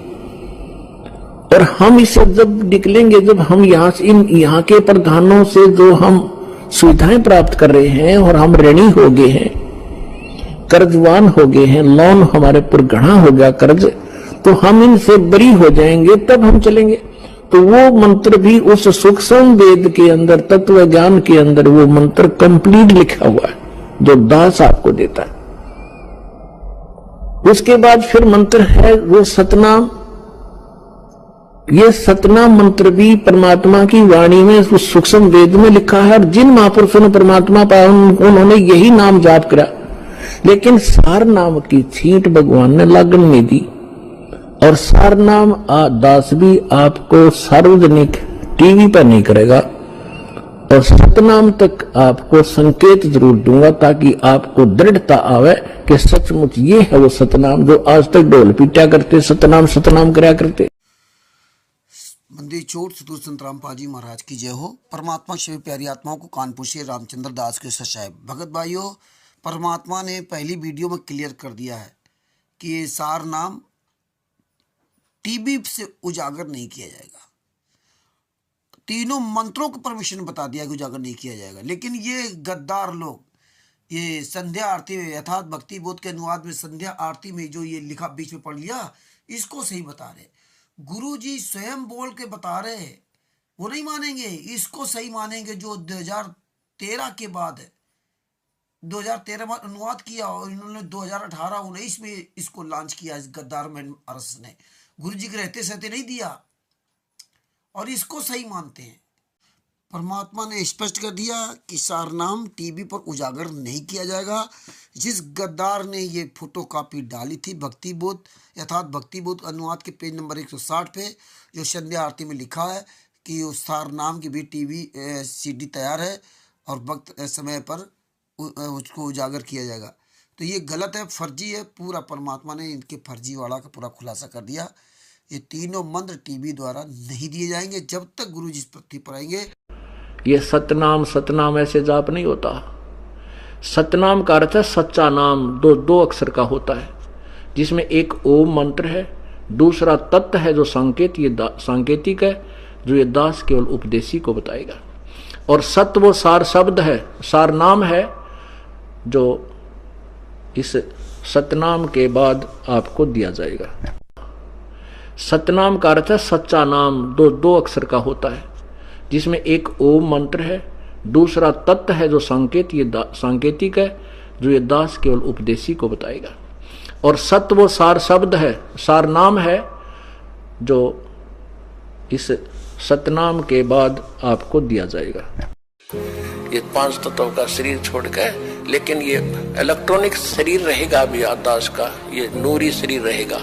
और हम इसे जब निकलेंगे, जब हम यहाँ के प्रधानों से जो हम सुविधाएं प्राप्त कर रहे हैं और हम ऋणी हो गए हैं, कर्जवान हो गए हैं, लोन हमारे पर गढ़ा हो गया कर्ज, तो हम इनसे बरी हो जाएंगे, तब हम चलेंगे। तो वो मंत्र भी उस सूक्ष्म वेद के अंदर, तत्व ज्ञान के अंदर वो मंत्र कंप्लीट लिखा हुआ है जो दास आपको देता है। उसके बाद फिर मंत्र है वो सतनाम। ये सतनाम मंत्र भी परमात्मा की वाणी में उस सूक्ष्म वेद में लिखा है, और जिन महापुरुषों ने परमात्मा पाया उन्होंने यही नाम जाप करा। लेकिन सार नाम की छींट भगवान ने लागण में दी, और सार नाम दास भी आपको सार्वजनिक टीवी पर नहीं करेगा, और सतनाम तक आपको संकेत जरूर दूंगा ताकि आपको दृढ़ता आवे कि सचमुच ये है वो सतनाम जो आज तक ढोल पीटा करते, सतनाम सतनाम कराया करते। मंदिर चोट सतगुरु संत रामपाल जी महाराज की जय हो। परमात्मा शिव प्यारी आत्माओं को कानपुर से रामचंद्र दास के सचाए भगत भाइयों, परमात्मा ने पहली वीडियो में क्लियर कर दिया है कि ये सार नाम टीबी से उजागर नहीं किया जाएगा। तीनों मंत्रों को परमिशन बता दिया कि उजागर नहीं किया जाएगा। लेकिन ये गद्दार लोग, ये संध्या आरती में यथार्थ भक्ति बोध के अनुवाद में संध्या आरती में जो ये लिखा बीच में पढ़ लिया, इसको सही बता रहे। गुरुजी स्वयं बोल के बता रहे हैं, वो नहीं मानेंगे। इसको सही मानेंगे जो 2013 के बाद है। 2013 में अनुवाद किया और इन्होंने 2018-19 में इसको लॉन्च किया। इस गद्दार में अरस ने गुरुजी के रहते सहते नहीं दिया, और इसको सही मानते हैं। परमात्मा ने स्पष्ट कर दिया कि सारनाम टीवी पर उजागर नहीं किया जाएगा। जिस गद्दार ने ये फोटोकॉपी डाली थी भक्ति बोध, यथार्थ भक्ति बोध अनुवाद के पेज नंबर 160 पे, जो संध्या आरती में लिखा है कि उस सारनाम की भी टीवी सीडी तैयार है और वक्त समय पर उसको उजागर किया जाएगा, तो ये गलत है, फर्जी है। पूरा परमात्मा ने इनके फर्जीवाड़ा का पूरा खुलासा कर दिया। ये तीनों मंत्र टीवी द्वारा नहीं दिए जाएंगे जब तक गुरु जी इस पृथ्वी पर आएंगे। ये सतनाम सतनाम ऐसे जाप नहीं होता। सतनाम का अर्थ है सच्चा नाम, दो अक्षर का होता है, जिसमें एक ओम मंत्र है, दूसरा तत्व है जो संकेत, ये सांकेतिक है जो ये दास केवल उपदेशी को बताएगा, और सत्य वो सार शब्द है, सार नाम है जो इस सतनाम के बाद आपको दिया जाएगा। सतनाम का अर्थ है सच्चा नाम, दो अक्षर का होता है, जिसमें एक ओम मंत्र है, दूसरा तत्व है जो संकेत, ये सांकेतिक है जो ये दास केवल उपदेशी को बताएगा, और सत्य वो सार शब्द है, सार नाम है जो इस सतनाम के बाद आपको दिया जाएगा। ये 5 तत्वों का शरीर छोड़कर, लेकिन ये इलेक्ट्रॉनिक शरीर रहेगा अभी दास का, ये नूरी शरीर रहेगा,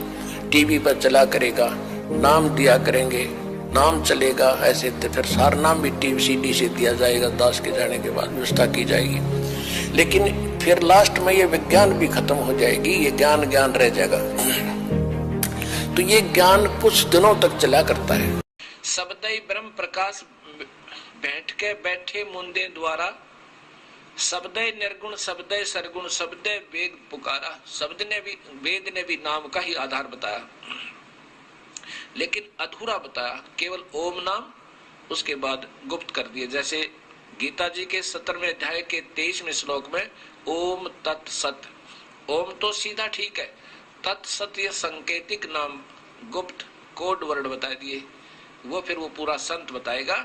टीवी पर चला करेगा, नाम दिया करेंगे, नाम चलेगा ऐसे। तो फिर सार नाम भी टीवी सीडी से दिया जाएगा, दास के जाने के बाद व्यवस्था की जाएगी। लेकिन फिर लास्ट में ये विज्ञान भी खत्म हो जाएगी, ये ज्ञान रह जाएगा। तो ये ज्ञान कुछ दिनों तक चला करता है। शब्दई ब्रह्म प्रकाश बैठ के बैठे मुंदे द्वारा, शब्दय निर्गुण शब्दय सरगुण शब्दय वेद पुकारा। वेद ने भी नाम का ही आधार बताया, लेकिन अधूरा बताया, केवल ओम नाम, उसके बाद गुप्त कर दिए। जैसे गीता जी के 17वें अध्याय के 23वें श्लोक में ओम तत्सत, ओम तो सीधा ठीक है, तत्सत ये संकेतिक नाम, गुप्त कोड वर्ड बता दिए। वो फिर वो पूरा संत बताएगा,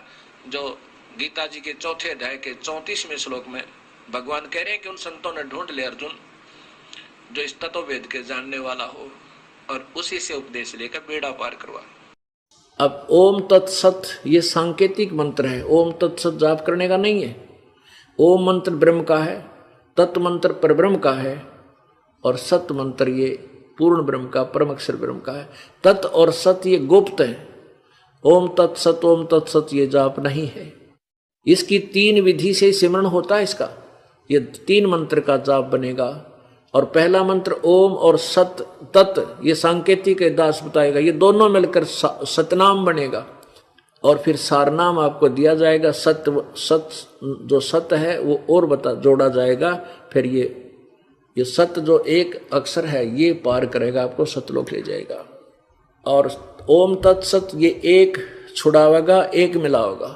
जो गीता जी के 4थे अध्याय के 34वें श्लोक में भगवान कह रहे हैं कि उन संतों ने ढूंढ ले अर्जुन जो इस तत्व वेद के जानने वाला हो, और उसी से उपदेश लेकर बेड़ा पार करवा। अब ओम तत्सत ये सांकेतिक मंत्र है, ओम तत्सत जाप करने का नहीं है। ओम मंत्र ब्रह्म का है, तत्व मंत्र परब्रह्म का है, और सत मंत्र ये पूर्ण ब्रह्म का, परम अक्षर ब्रह्म का है। तत् और सत ये गुप्त है। ओम तत्सत ये जाप नहीं है। इसकी 3 विधि से सिमरण होता है। इसका ये 3 मंत्र का जाप बनेगा। और पहला मंत्र ओम और सत तत्, ये सांकेतिक दास बताएगा, ये दोनों मिलकर सतनाम बनेगा। और फिर सारनाम आपको दिया जाएगा, सत जो सत है वो और जोड़ा जाएगा। फिर ये सत जो एक अक्षर है ये पार करेगा, आपको सतलोक ले जाएगा। और ओम तत्सत ये एक छुड़ावेगा, एक मिलाओगा।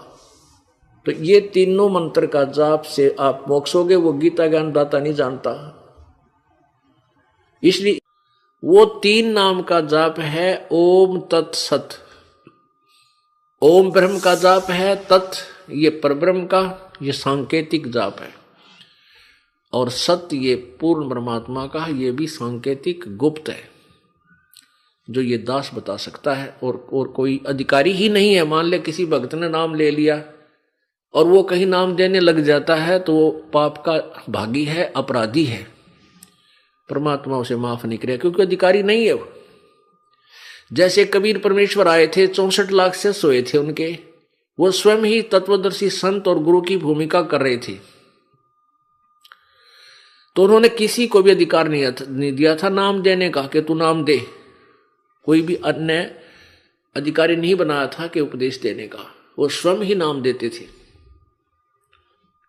तो ये तीनों मंत्र का जाप से आप मोक्षोगे, वो गीता ज्ञान दाता नहीं जानता। इसलिए वो 3 नाम का जाप है ओम तत्सत। ओम ब्रह्म का जाप है, तत् ये परब्रह्म का, ये सांकेतिक जाप है। और सत्य ये पूर्ण परमात्मा का, ये भी सांकेतिक गुप्त है, जो ये दास बता सकता है। और कोई अधिकारी ही नहीं है। मान ले किसी भक्त ने नाम ले लिया और वो कहीं नाम देने लग जाता है तो वो पाप का भागी है, अपराधी है, परमात्मा उसे माफ नहीं करेगा, क्योंकि अधिकारी नहीं है वो। जैसे कबीर परमेश्वर आए थे, 64 लाख से सोए थे उनके, वो स्वयं ही तत्वदर्शी संत और गुरु की भूमिका कर रहे थे। तो उन्होंने किसी को भी अधिकार नहीं दिया था नाम देने का कि तू नाम दे। कोई भी अन्य अधिकारी नहीं बनाया था कि उपदेश देने का, वो स्वयं ही नाम देते थे।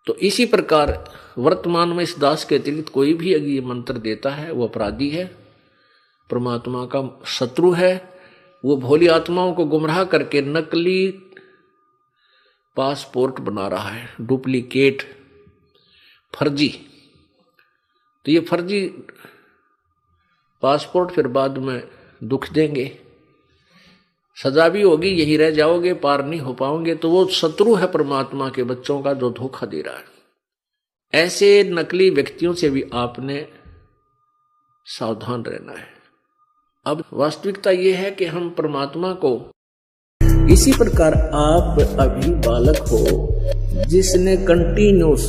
तो इसी प्रकार वर्तमान में इस दास के अतिरिक्त कोई भी अगर ये मंत्र देता है वो अपराधी है, परमात्मा का शत्रु है। वो भोली आत्माओं को गुमराह करके नकली पासपोर्ट बना रहा है, डुप्लीकेट, फर्जी। तो ये फर्जी पासपोर्ट फिर बाद में दुख देंगे, सजा भी होगी, यही रह जाओगे, पार नहीं हो पाओगे। तो वो शत्रु है परमात्मा के बच्चों का, जो धोखा दे रहा है। ऐसे नकली व्यक्तियों से भी आपने सावधान रहना है। अब वास्तविकता ये है कि हम परमात्मा को, इसी प्रकार आप अभी बालक हो जिसने कंटिन्यूस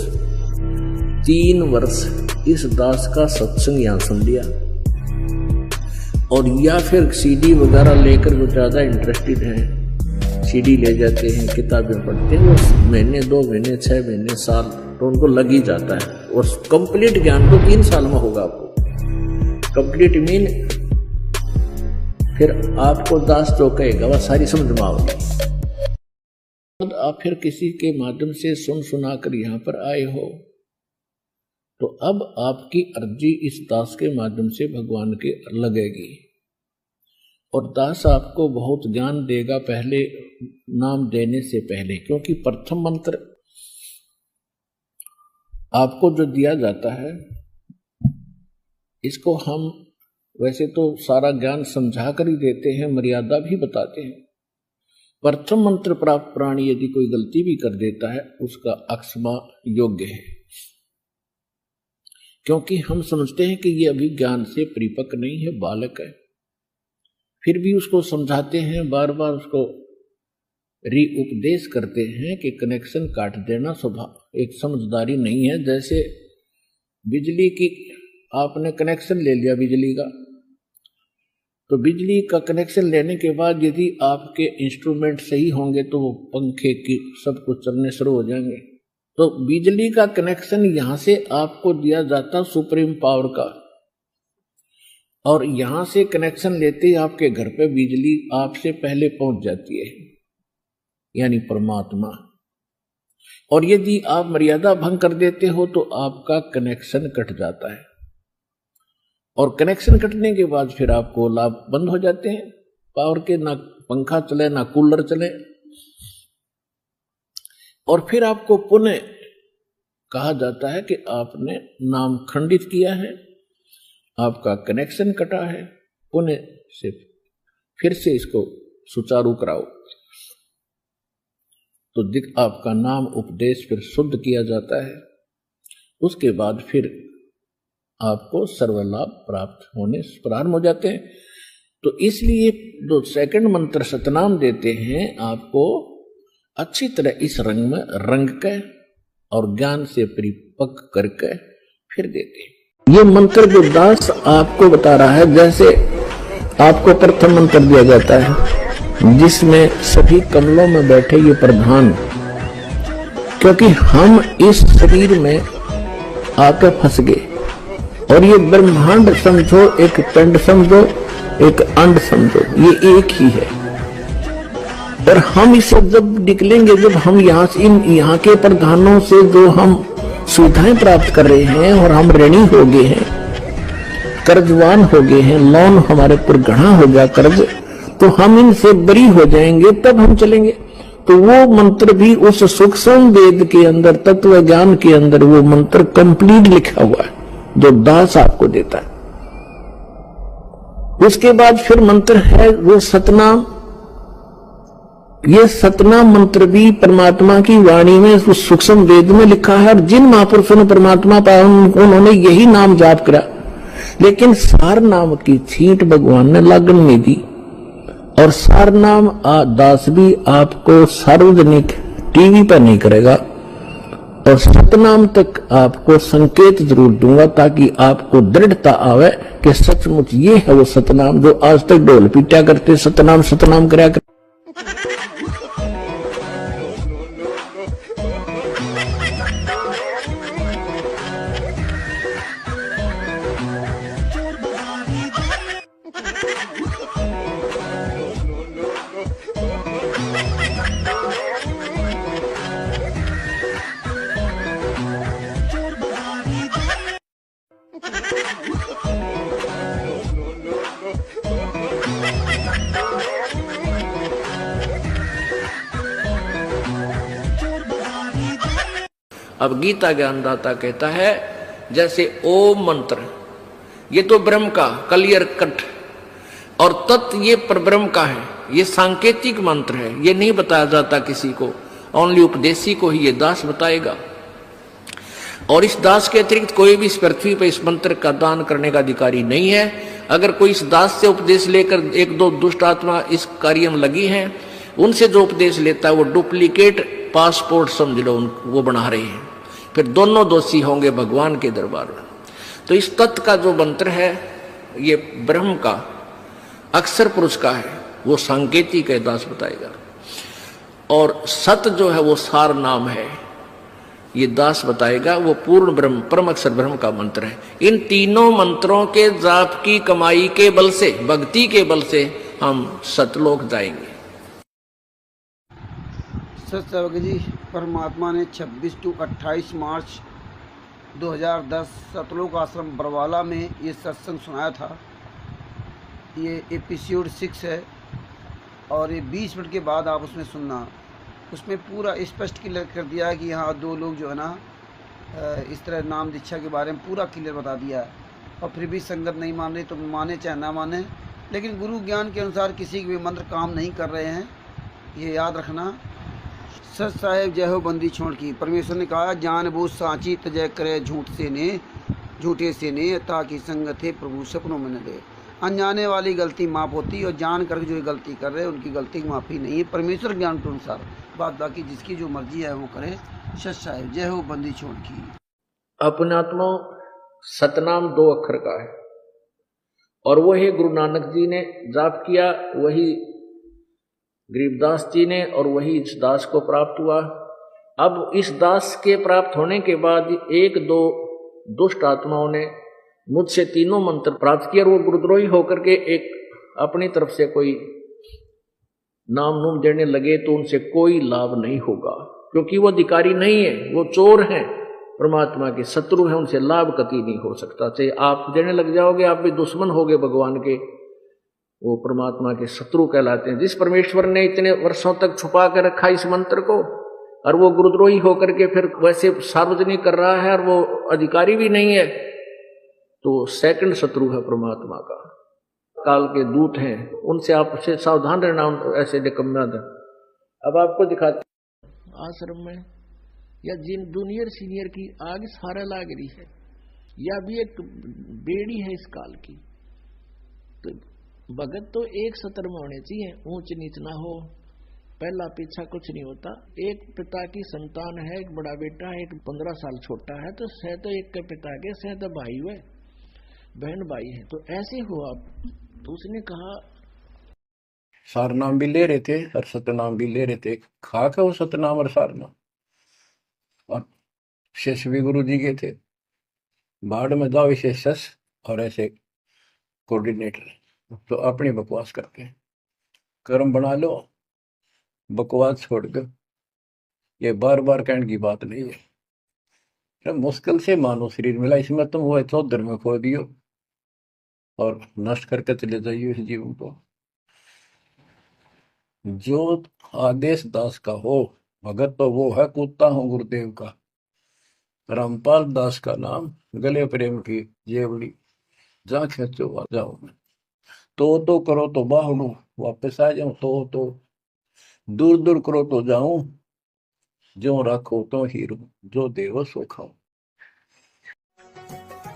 3 वर्ष इस दास का सत्संग यहाँ सुन लिया, और या फिर सीडी वगैरह लेकर वो ज्यादा इंटरेस्टेड हैं, सीडी ले जाते हैं, किताबें पढ़ते हैं, वो महीने 2 महीने 6 महीने साल तो उनको लग ही जाता है। और कंप्लीट ज्ञान तो 3 साल में होगा आपको। कंप्लीट मीन फिर आपको दास जो कहेगा वह सारी समझ में आओगी। आप फिर किसी के माध्यम से सुना कर यहाँ पर आए हो, तो अब आपकी अर्जी इस दास के माध्यम से भगवान के लगेगी, और दास आपको बहुत ज्ञान देगा पहले नाम देने से पहले। क्योंकि प्रथम मंत्र आपको जो दिया जाता है, इसको हम वैसे तो सारा ज्ञान समझा कर ही देते हैं, मर्यादा भी बताते हैं। प्रथम मंत्र प्राप्त प्राणी यदि कोई गलती भी कर देता है, उसका अक्षमा योग्य है, क्योंकि हम समझते हैं कि ये अभी ज्ञान से परिपक्व नहीं है, बालक है। फिर भी उसको समझाते हैं, बार बार उसको उपदेश करते हैं कि कनेक्शन काट देना स्वभाव एक समझदारी नहीं है। जैसे बिजली की आपने कनेक्शन ले लिया बिजली का, तो बिजली का कनेक्शन लेने के बाद यदि आपके इंस्ट्रूमेंट सही होंगे तो वो पंखे की सब कुछ चलने शुरू हो जाएंगे। तो बिजली का कनेक्शन यहां से आपको दिया जाता सुप्रीम पावर का, और यहां से कनेक्शन लेते ही आपके घर पे बिजली आपसे पहले पहुंच जाती है, यानी परमात्मा। और यदि आप मर्यादा भंग कर देते हो तो आपका कनेक्शन कट जाता है, और कनेक्शन कटने के बाद फिर आपको लाभ बंद हो जाते हैं पावर के, ना पंखा चले ना कूलर चले। और फिर आपको पुनः कहा जाता है कि आपने नाम खंडित किया है, आपका कनेक्शन कटा है, पुनः से फिर से इसको सुचारू कराओ। तो आपका नाम उपदेश फिर शुद्ध किया जाता है। उसके बाद फिर आपको सर्वलाभ प्राप्त होने प्रारंभ हो जाते हैं। तो इसलिए जो सेकंड मंत्र सतनाम देते हैं, आपको अच्छी तरह इस रंग में रंग के और ज्ञान से परिपक्व करके फिर देते हैं। ये मंत्र जो दास आपको बता रहा है, जैसे आपको प्रथम मंत्र दिया जाता है जिसमें सभी कमलों में बैठे ये प्रधान, क्योंकि हम इस शरीर में आकर फंस गए, और ये ब्रह्मांड समझो, एक पिंड समझो, एक अंड समझो, ये एक ही है। और हम इसे जब निकलेंगे, जब हम यहाँ के प्रधानों से जो हम सुविधाएं प्राप्त कर रहे हैं और हम ऋणी हो गए हैं, कर्जवान हो गए हैं, लोन हमारे पर गढ़ा हो गया कर्ज, तो हम इनसे बरी हो जाएंगे, तब हम चलेंगे। तो वो मंत्र भी उस सूक्ष्म वेद के अंदर, तत्व ज्ञान के अंदर वो मंत्र कंप्लीट लिखा हुआ है जो दास आपको देता है। उसके बाद फिर मंत्र है वो सतनाम। ये सतनाम मंत्र भी परमात्मा की वाणी में उस सूक्ष्म वेद में लिखा है, और जिन महापुरुषों ने परमात्मा पाया उन्होंने यही नाम जाप करा। लेकिन सार नाम की छींट भगवान ने लागन में दी, और सार नाम दास भी आपको सार्वजनिक टीवी पर नहीं करेगा, और सतनाम तक आपको संकेत जरूर दूंगा ताकि आपको दृढ़ता आवे कि सचमुच ये है वो सतनाम जो आज तक ढोल पीटा करते सतनाम सतनाम करया कर। अब गीता ज्ञानदाता कहता है जैसे ओम मंत्र ये तो ब्रह्म का क्लियर कट, और तत्व ये परब्रह्म का है, ये सांकेतिक मंत्र है, ये नहीं बताया जाता किसी को, ओनली उपदेशी को ही ये दास बताएगा। और इस दास के अतिरिक्त कोई भी इस पृथ्वी पर इस मंत्र का दान करने का अधिकारी नहीं है। अगर कोई इस दास से उपदेश लेकर एक दो दुष्ट आत्मा इस कार्य में लगी हैं, उनसे जो उपदेश लेता है वो डुप्लीकेट पासपोर्ट समझ लो वो बना रहे हैं, फिर दोनों दोषी होंगे भगवान के दरबार में। तो इस तत्व का जो मंत्र है ये ब्रह्म का अक्षर पुरुष का है, वो सांकेतिक है, दास बताएगा। और सत जो है वो सार नाम है, ये दास बताएगा, वो पूर्ण ब्रह्म परम अक्षर ब्रह्म का मंत्र है। इन तीनों मंत्रों के जाप की कमाई के बल से, भक्ति के बल से हम सतलोक जाएंगे। सत्संग जी, परमात्मा ने 26 से 28 मार्च 2010 सतलोक आश्रम बरवाला में ये सत्संग सुनाया था। ये एपिसोड 6 है और ये 20 मिनट के बाद आप उसमें सुनना। उसमें पूरा स्पष्ट क्लियर कर दिया है कि यहाँ दो लोग जो है ना इस तरह नाम दीक्षा के बारे में पूरा क्लियर बता दिया है। और फिर भी संगत नहीं मान रही तो माने चाहे ना माने, लेकिन गुरु ज्ञान के अनुसार किसी के भी मंत्र काम नहीं कर रहे हैं, ये याद रखना। सच साहेब जय हो बंदी छोड़ की। परमेश्वर ने कहा जान बूझ साची तजय करे झूठे से ने ताकि संगत है प्रभु सपनों में न दे। अनजाने वाली गलती माफ़ होती है और जान करके जो गलती कर रहे हैं उनकी गलती की माफ़ी नहीं है परमेश्वर ज्ञान के अनुसार। बात बाकी जिसकी जो मर्जी है वो करे। सच साहेब जय हो बंदी छोड़ की। अपने आत्मा सतनाम 2 अक्षर का है और वही गुरु नानक जी ने जाप किया, वही गरीबदास जी ने, और वही इस दास को प्राप्त हुआ। अब इस दास के प्राप्त होने के बाद 1-2 दुष्ट आत्माओं ने मुझसे तीनों मंत्र प्राप्त किया और वो गुरुद्रोही होकर के एक अपनी तरफ से कोई नाम नूम देने लगे, तो उनसे कोई लाभ नहीं होगा क्योंकि वो अधिकारी नहीं है, वो चोर हैं, परमात्मा के शत्रु हैं, उनसे लाभ कभी नहीं हो सकता। चाहे आप देने लग जाओगे आप भी दुश्मन होगे भगवान के, वो परमात्मा के शत्रु कहलाते हैं। जिस परमेश्वर ने इतने वर्षों तक छुपा कर रखा इस मंत्र को और वो गुरुद्रोही होकर के फिर वैसे सार्वजनिक कर रहा है और वो अधिकारी भी नहीं है, तो सेकंड शत्रु है परमात्मा का, काल के दूत हैं, उनसे आपसे सावधान रहना, ऐसे निकम्मा। अब आपको दिखाते आश्रम में या जिन जूनियर सीनियर की आग सारा लाग रही है, या भी एक बेड़ी है इस काल की, तो भगत तो एक सत्र में होने चाहिए, ऊंच नीच ना हो, पहला पीछा कुछ नहीं होता। एक पिता की संतान है, एक बड़ा बेटा है, एक 15 साल छोटा है, तो सह तो एक के पिता के, सह तो भाई हुए, बहन भाई है, तो ऐसे हुआ। तो उसने कहा सारनाम भी ले रहे थे और सतनाम भी ले रहे थे, खाक है वो सतनाम और सारनाम। और शेष भी गुरु जी के थे, भाड़ में जाओ ऐसे सस और ऐसे कोऑर्डिनेटर, तो अपनी बकवास करके कर्म बना लो, बकवास छोड़ के। ये बार बार कहने की बात नहीं है, तो मुश्किल से मानो शरीर मिला, इसमें तुम वो चौधर में खो दियो और नष्ट करके चले जाइए इस जीवन को। जो आदेश दास का हो भगत, तो वो है कूदता हूँ गुरुदेव का। रामपाल दास का नाम, गले प्रेम की जेवड़ी, जहाँ खेचो आ जाओ। तो करो तो बाहड़ू, वापस आ जाऊं तो दूर दूर करो तो जाऊं, जो रखो तो हीरो, जो देवो सो खाओ।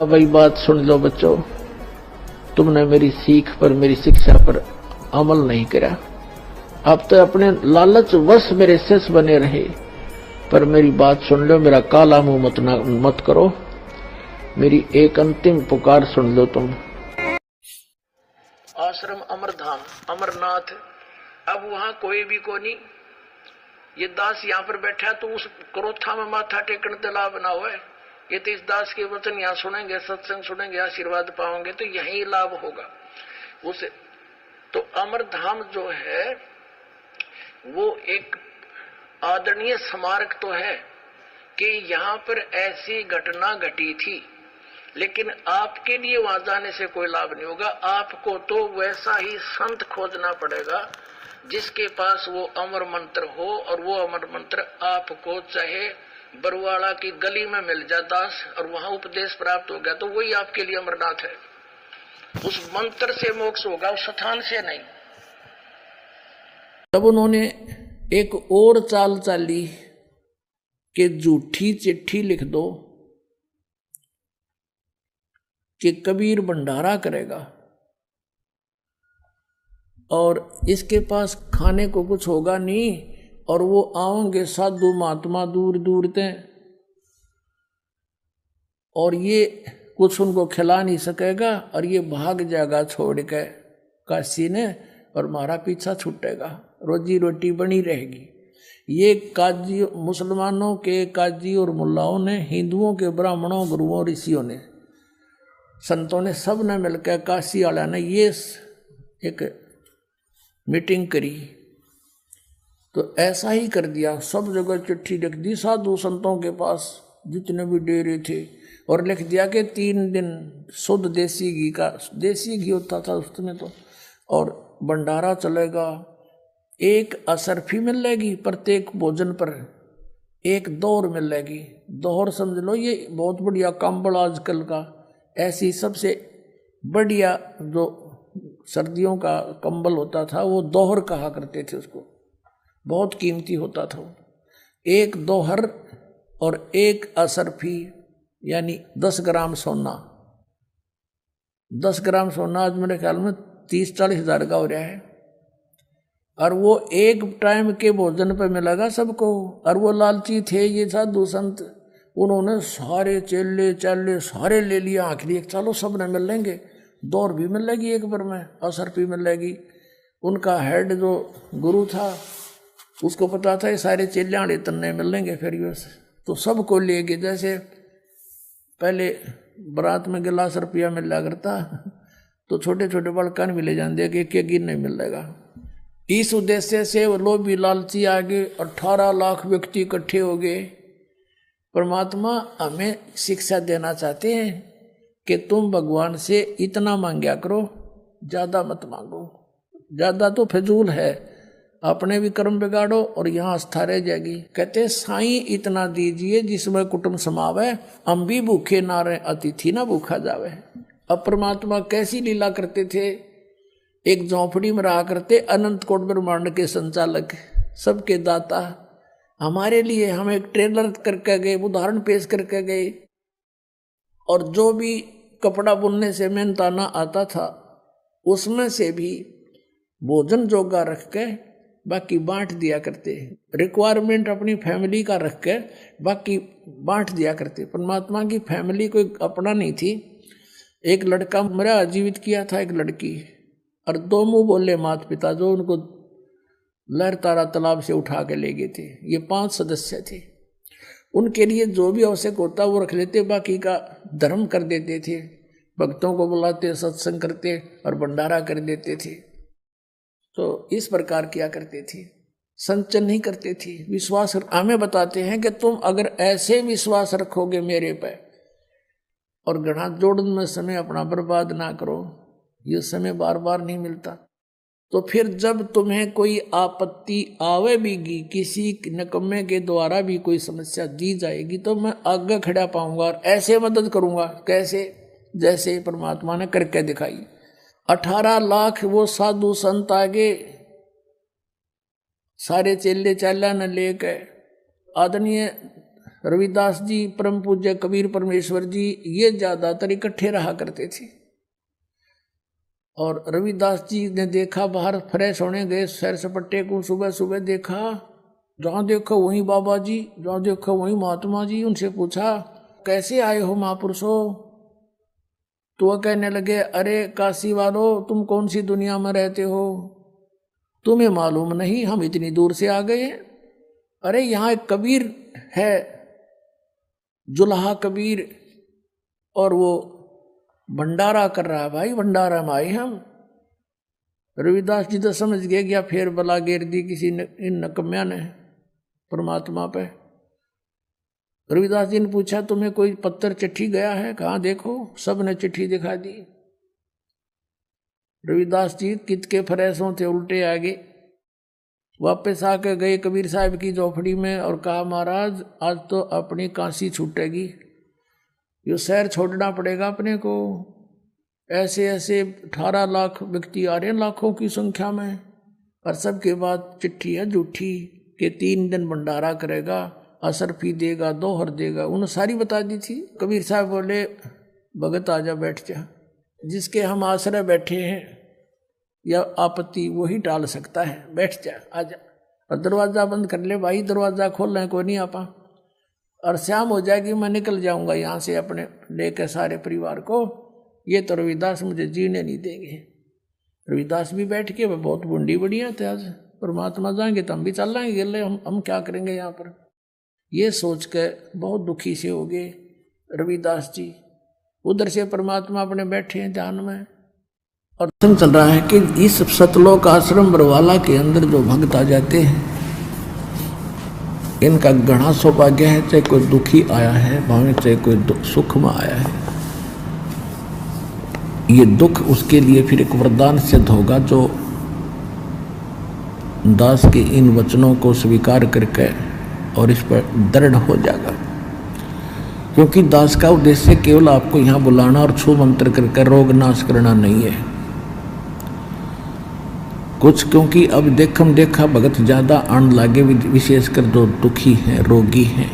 अब वही बात सुन लो बच्चों, तुमने मेरी सीख पर मेरी शिक्षा पर अमल नहीं करा। अब तो अपने लालच वश मेरे शिष्य बने रहे। पर मेरी बात सुन लो, मेरा काला मुंह मत करो। मेरी एक अंतिम पुकार सुन लो तुम। आश्रम अमरधाम अमरनाथ, अब वहां कोई भी को नहीं। ये दास यहाँ पर बैठा है तो उस क्रोथा में माथा टेकने से लाभ ना हुआ। ये तो इस दास के वचन यहाँ सुनेंगे, सत्संग सुनेंगे, आशीर्वाद पाओगे तो यही लाभ होगा उसे। तो अमरधाम जो है वो एक आदरणीय स्मारक तो है कि यहाँ पर ऐसी घटना घटी थी, लेकिन आपके लिए वहां जाने से कोई लाभ नहीं होगा। आपको तो वैसा ही संत खोजना पड़ेगा जिसके पास वो अमर मंत्र हो, और वो अमर मंत्र आपको चाहे बरवाड़ा की गली में मिल जाए दास, और वहां उपदेश प्राप्त हो गया तो वही आपके लिए अमरनाथ है। उस मंत्र से मोक्ष होगा, उस स्थान से नहीं। तब उन्होंने एक और चाल चाली कि झूठी चिट्ठी लिख दो कि कबीर भंडारा करेगा और इसके पास खाने को कुछ होगा नहीं, और वो आओगे साधु महात्मा दूर दूर से, और ये कुछ उनको खिला नहीं सकेगा, और ये भाग जाएगा छोड़ के काशी ने, और हमारा पीछा छूटेगा, रोजी रोटी बनी रहेगी। ये काजी, मुसलमानों के काजी और मुल्लाओं ने, हिंदुओं के ब्राह्मणों, गुरुओं, ऋषियों ने, संतों ने, सब ने मिलकर, काशी वाला ने ये एक मीटिंग करी। तो ऐसा ही कर दिया, सब जगह चिट्ठी लिख दी साधु संतों के पास जितने भी डेरे थे, और लिख दिया कि 3 दिन शुद्ध देसी घी का, देसी घी होता था उसमें तो, और भंडारा चलेगा। एक असरफी मिलेगी प्रत्येक भोजन पर, एक दोहर मिलेगी। दोहर समझ लो ये बहुत बढ़िया कंबल आजकल का, ऐसी सबसे बढ़िया जो सर्दियों का कंबल होता था वो दोहर कहा करते थे उसको, बहुत कीमती होता था। एक दोहर और एक असरफी, यानी 10 ग्राम सोना। 10 ग्राम सोना आज मेरे ख्याल में 30-40 हज़ार का हो रहा है, और वो एक टाइम के भोजन पे मिलेगा सबको। और वो लालची थे ये साधु संत, उन्होंने सारे चेले चाले सारे ले लिया। आखिरी चलो सब ने मिल लेंगे, दौर भी मिलेगी एक बार में, असर भी मिलेगी। उनका हेड जो गुरु था उसको पता था ये सारे चेले तन्ने मिल लेंगे फिर ये, तो सबको ले गए। जैसे पहले बारात में गिलास रुपया मिला करता, तो छोटे छोटे बड़कान भी ले जाते कि एक गिर नहीं मिलेगा। इस उद्देश्य से वो लोभी लालची आगे 18 लाख व्यक्ति इकट्ठे हो गए। परमात्मा हमें शिक्षा देना चाहते हैं कि तुम भगवान से इतना मांगा करो, ज़्यादा मत मांगो। ज़्यादा तो फिजूल है, अपने भी कर्म बिगाड़ो और यहाँ आस्था रह जाएगी। कहते साईं इतना दीजिए जिसमें कुटुंब समावे, हम भी भूखे ना रहे, अतिथि ना भूखा जावे। अब परमात्मा कैसी लीला करते थे, एक झोंपड़ी में रहा करते, अनंत कोट ब्रह्मांड के संचालक, सबके दाता। हमारे लिए हम एक ट्रेलर करके गए, उदाहरण पेश करके गए, और जो भी कपड़ा बुनने से मेहनताना आता था उसमें से भी भोजन जोगा रख के बाकी बांट दिया करते। रिक्वायरमेंट अपनी फैमिली का रख के बाकी बांट दिया करते। परमात्मा की फैमिली कोई अपना नहीं थी। एक लड़का मेरा जीवित किया था, एक लड़की, और 2 मुंह बोले माता पिता जो उनको लहर तारा तालाब से उठा के ले गए थे। ये 5 सदस्य थे। उनके लिए जो भी आवश्यक होता वो रख लेते, बाकी का धर्म कर देते थे, भक्तों को बुलाते, सत्संग करते और भंडारा कर देते थे। तो इस प्रकार किया करते थे, संचय नहीं करते थे। विश्वास हमें बताते हैं कि तुम अगर ऐसे विश्वास रखोगे मेरे पे और घड़ा जोड़न में समय अपना बर्बाद ना करो, ये समय बार बार नहीं मिलता, तो फिर जब तुम्हें कोई आपत्ति आवे भी, किसी निकम्मे के द्वारा भी कोई समस्या दी जाएगी, तो मैं आगे खड़ा पाऊंगा और ऐसे मदद करूंगा। कैसे? जैसे परमात्मा ने करके दिखाई। 18 लाख वो साधु संत आगे, सारे चेले चाला न लेके आदरणीय रविदास जी, परम पूज्य कबीर परमेश्वर जी, ये ज्यादातर इकट्ठे रहा करते थे। और रविदास जी ने देखा, बाहर फ्रेश होने गए सैर सपट्टे को, सुबह सुबह देखा, जहाँ देखो वहीं बाबा जी, जहाँ देखो वहीं महात्मा जी। उनसे पूछा, कैसे आए हो महापुरुषो? तो वह कहने लगे, अरे काशी वालों, तुम कौन सी दुनिया में रहते हो? तुम्हें मालूम नहीं हम इतनी दूर से आ गए। अरे यहाँ एक कबीर है, जुल्हा कबीर, और वो भंडारा कर रहा है। भाई भंडारा में आए हम। रविदास जी तो समझ गए क्या फिर बला घेर दी किसी इन नकम्या ने परमात्मा पे। रविदास जी ने पूछा, तुम्हें कोई पत्थर चिट्ठी गया है? कहाँ देखो, सब ने चिट्ठी दिखा दी। रविदास जी कित के फरेसों थे उल्टे आगे, वापस आके गए कबीर साहब की झोपड़ी में और कहा, महाराज आज तो अपनी काशी छूटेगी, यो शहर छोड़ना पड़ेगा अपने को। ऐसे ऐसे 18 लाख व्यक्ति आ रहे हैं, लाखों की संख्या में, और सबके बाद चिट्ठी है झूठी कि 3 दिन भंडारा करेगा, असरफी देगा, दोहर देगा, उन्होंने सारी बता दी थी। कबीर साहब बोले, भगत आजा बैठ जा, जिसके हम आश्रय बैठे हैं या आपत्ति वही टाल सकता है, बैठ जा, आजा। और दरवाज़ा बंद कर ले भाई, दरवाज़ा खोल रहे कोई नहीं आपा, और शाम हो जाएगी मैं निकल जाऊंगा यहाँ से अपने लेकर सारे परिवार को, ये तो रविदास मुझे जीने नहीं देंगे। रविदास भी बैठ के, वह बहुत बुंडी बढ़िया थे, आज परमात्मा जाएंगे तो हम भी चल जाएंगे, ले हम क्या करेंगे यहाँ पर, ये सोच के बहुत दुखी से हो गए रविदास जी। उधर से परमात्मा अपने बैठे हैं ध्यान में, और चल रहा है कि इस सतलोक आश्रम बरवाला के अंदर जो भक्त आ जाते हैं, इनका घना सौभाग्य है, चाहे कोई दुखी आया है भावे चाहे कोई सुख में आया है, ये दुख उसके लिए फिर एक वरदान सिद्ध होगा, जो दास के इन वचनों को स्वीकार करके और इस पर दृढ़ हो जाएगा। क्योंकि दास का उद्देश्य केवल आपको यहाँ बुलाना और छू मंत्र करके रोग नाश करना नहीं है कुछ, क्योंकि अब देखा भगत ज्यादा आन लागे, विशेषकर जो दुखी हैं, रोगी हैं,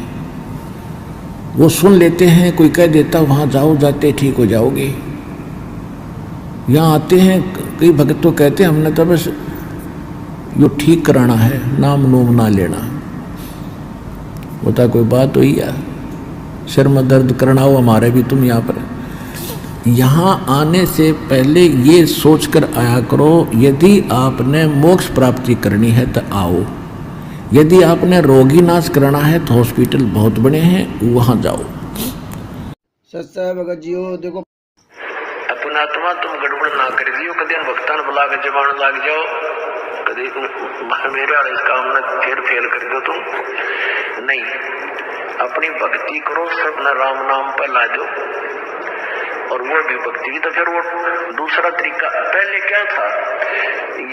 वो सुन लेते हैं, कोई कह देता वहां जाओ, जाते ठीक हो जाओगे। यहाँ आते हैं कई भगत तो कहते हैं हमने तो बस यो ठीक कराना है, नाम नूम ना लेना, होता कोई बात हुई या सिर में दर्द करना हो हमारे भी, तुम यहाँ पर यहाँ आने से पहले ये सोचकर आया करो, यदि आपने मोक्ष प्राप्ति करनी है तो आओ, यदि आपने रोगी नाश कराना है तो हॉस्पिटल बहुत बड़े हैं, वहां जाओ। सच्चा भगत जियो देखो, अपना आत्मा तुम गड़बड़ ना कर दियो, कदे भक्तान बुला के जबान लग जाओ, कदे मेरे वाले इस काम में फिर फेल कर दो तुम नहीं, अपनी भक्ति करो, सब न राम नाम पर ला दो, और वो भी भक्ति तो फिर वो दूसरा तरीका। पहले क्या था,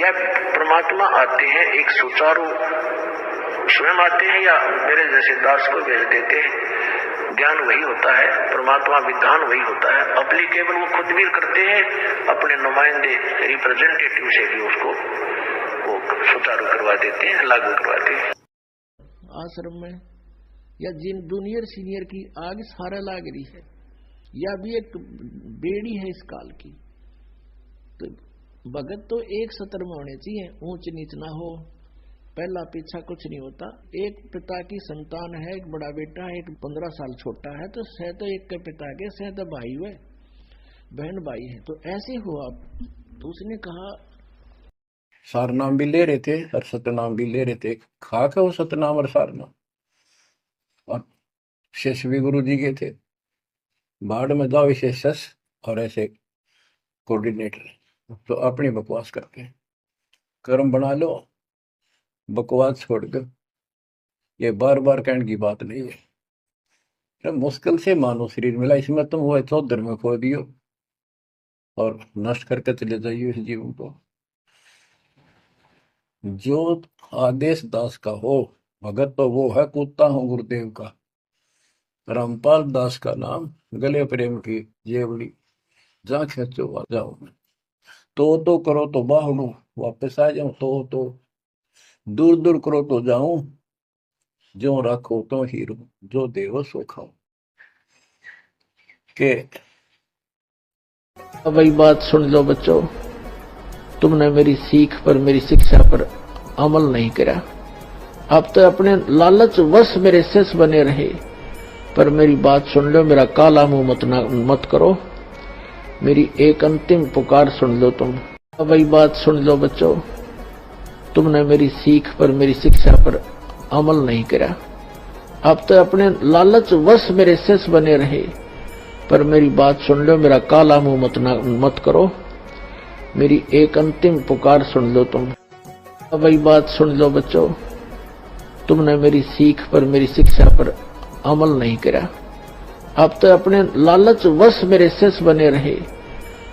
यह परमात्मा आते हैं एक सुचारू, स्वयं आते हैं या मेरे जैसे दास को भेज देते हैं, ज्ञान वही होता है, परमात्मा विधान वही होता है, अप्लीकेबल वो खुद भी करते हैं, अपने नुमाइंदे रिप्रेजेंटेटिव से भी उसको वो सुचारू करवा देते हैं, लागू करवाते हैं। आश्रम में या जिन जूनियर सीनियर की आग सारा लाग रही है, या भी एक बेड़ी है इस काल की, तो भगत तो एक सतर में होने चाहिए, ऊंच नीच ना हो, पहला पीछा कुछ नहीं होता। एक पिता की संतान है, एक बड़ा बेटा है, एक 15 साल छोटा है, तो सह तो एक के पिता के, सह तो भाई हुए, बहन भाई है, तो ऐसे हुआ। तो उसने कहा, सारनाम भी ले रहे थे और सतनाम भी ले रहे थे, खाक है वो सतनाम और सारनाम, और शिष्य भी गुरु जी के थे। भाड़ में जाओ इसे शस और ऐसे कोऑर्डिनेटर, तो अपनी बकवास करके कर्म बना लो, बकवास छोड़ कर। ये बार बार कहने की बात नहीं है। तो मुश्किल से मानो शरीर मिला, इसमें तुम वो चौधर में खो दियो और नष्ट करके चले जाइए इस जीवन को। जो आदेश दास का हो भगत तो वो है, कूदता हूँ गुरुदेव का। रामपाल दास का नाम, गले प्रेम की जेवड़ी, जा खेचो आ जाओ। तो करो तो बाहड़ू, वापस आ जाऊं तो दूर दूर करो तो जाऊं, जो रखो तो हीरो, जो देवो सो खाओ। के वही बात सुन लो बच्चों, तुमने मेरी सीख पर मेरी शिक्षा पर अमल नहीं करा। अब तो अपने लालच वश मेरे शिष्य बने रहे, पर मेरी बात सुन लो, मेरा काला मुंह मत करो। मेरी एक अंतिम पुकार सुन लो तुम। वही बात सुन लो बच्चों, तुमने मेरी सीख पर मेरी शिक्षा पर अमल नहीं करा। अब तो अपने लालच वश मेरे शिष्य बने रहे, पर मेरी बात सुन लो, मेरा काला मुंह मत करो। मेरी एक अंतिम पुकार सुन लो तुम। वही बात सुन लो बच्चों, तुमने मेरी सीख पर मेरी शिक्षा पर अमल नहीं करा। अब तो अपने लालच वश मेरे शिष्य बने रहे,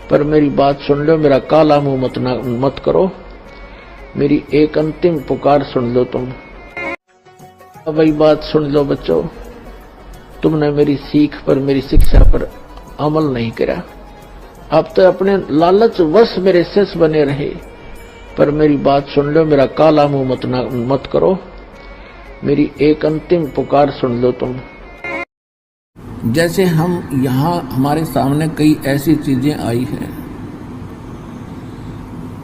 पर मेरी बात सुन लो, मेरा काला मुंह मत करो। मेरी एक अंतिम पुकार सुन लो तुम। वही बात सुन लो बच्चों, तुमने मेरी सीख पर मेरी शिक्षा पर अमल नहीं करा। अब तो अपने लालच वश मेरे शिष्य बने रहे, पर मेरी बात सुन लो, मेरा काला मुंह मत करो। मेरी एक अंतिम पुकार सुन लो तुम। जैसे हम यहाँ हमारे सामने कई ऐसी चीजें आई हैं,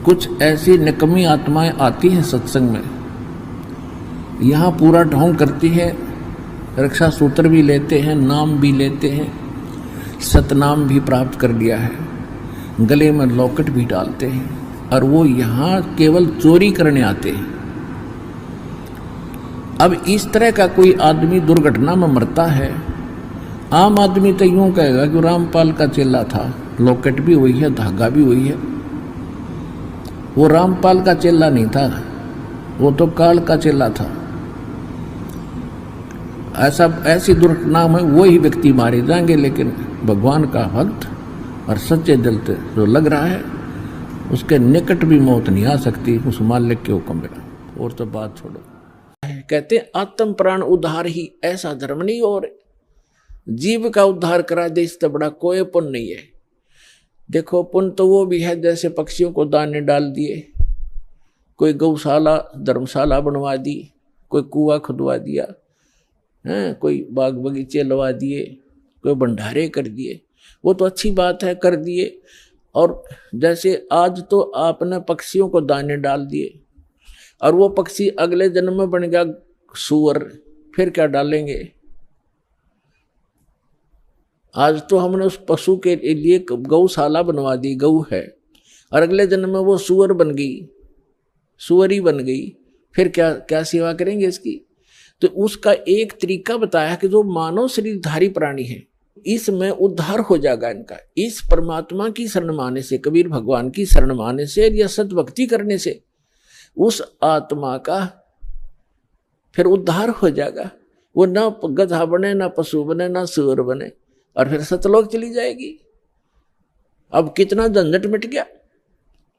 कुछ ऐसी निकम्मी आत्माएं आती हैं सत्संग में, यहाँ पूरा ढोंग करती है, रक्षा सूत्र भी लेते हैं, नाम भी लेते हैं, सतनाम भी प्राप्त कर लिया है, गले में लॉकेट भी डालते हैं, और वो यहाँ केवल चोरी करने आते हैं। अब इस तरह का कोई आदमी दुर्घटना में मरता है, आम आदमी तो यूं कहेगा कि रामपाल का चेला था, लॉकेट भी वही है, धागा भी वही है। वो रामपाल का चेला नहीं था, वो तो काल का चेला था। ऐसी दुर्घटना में वही व्यक्ति मारे जाएंगे, लेकिन भगवान का भक्त और सच्चे दिल से जो लग रहा है, उसके निकट भी मौत नहीं आ सकती उस मालिक के हुक्म बिना। और तो बात छोड़ो, कहते आत्म प्राण उद्धार ही ऐसा धर्म नहीं, और जीव का उद्धार करा दे इससे बड़ा कोई पुण्य नहीं है। देखो पुण्य तो वो भी है जैसे पक्षियों को दाने डाल दिए, कोई गौशाला धर्मशाला बनवा दी, कोई कुआं खुदवा दिया है, कोई बाग बगीचे लगा दिए, कोई भंडारे कर दिए, वो तो अच्छी बात है, कर दिए। और जैसे आज तो आपने पक्षियों को दाने डाल दिए, और वो पक्षी अगले जन्म में बन गया सूअर, फिर क्या डालेंगे? आज तो हमने उस पशु के लिए गौशाला बनवा दी, गौ है, और अगले जन्म में वो सूअर बन गई, सूअरी बन गई, फिर क्या क्या सेवा करेंगे इसकी? तो उसका एक तरीका बताया कि जो मानव शरीरधारी प्राणी है, इसमें उद्धार हो जाएगा इनका। इस परमात्मा की शरण माने से, कबीर भगवान की शरण माने से या सतभक्ति करने से उस आत्मा का फिर उद्धार हो जाएगा। वो ना गधा बने, ना पशु बने, ना सूअर बने, और फिर सतलोक चली जाएगी। अब कितना झंझट मिट गया।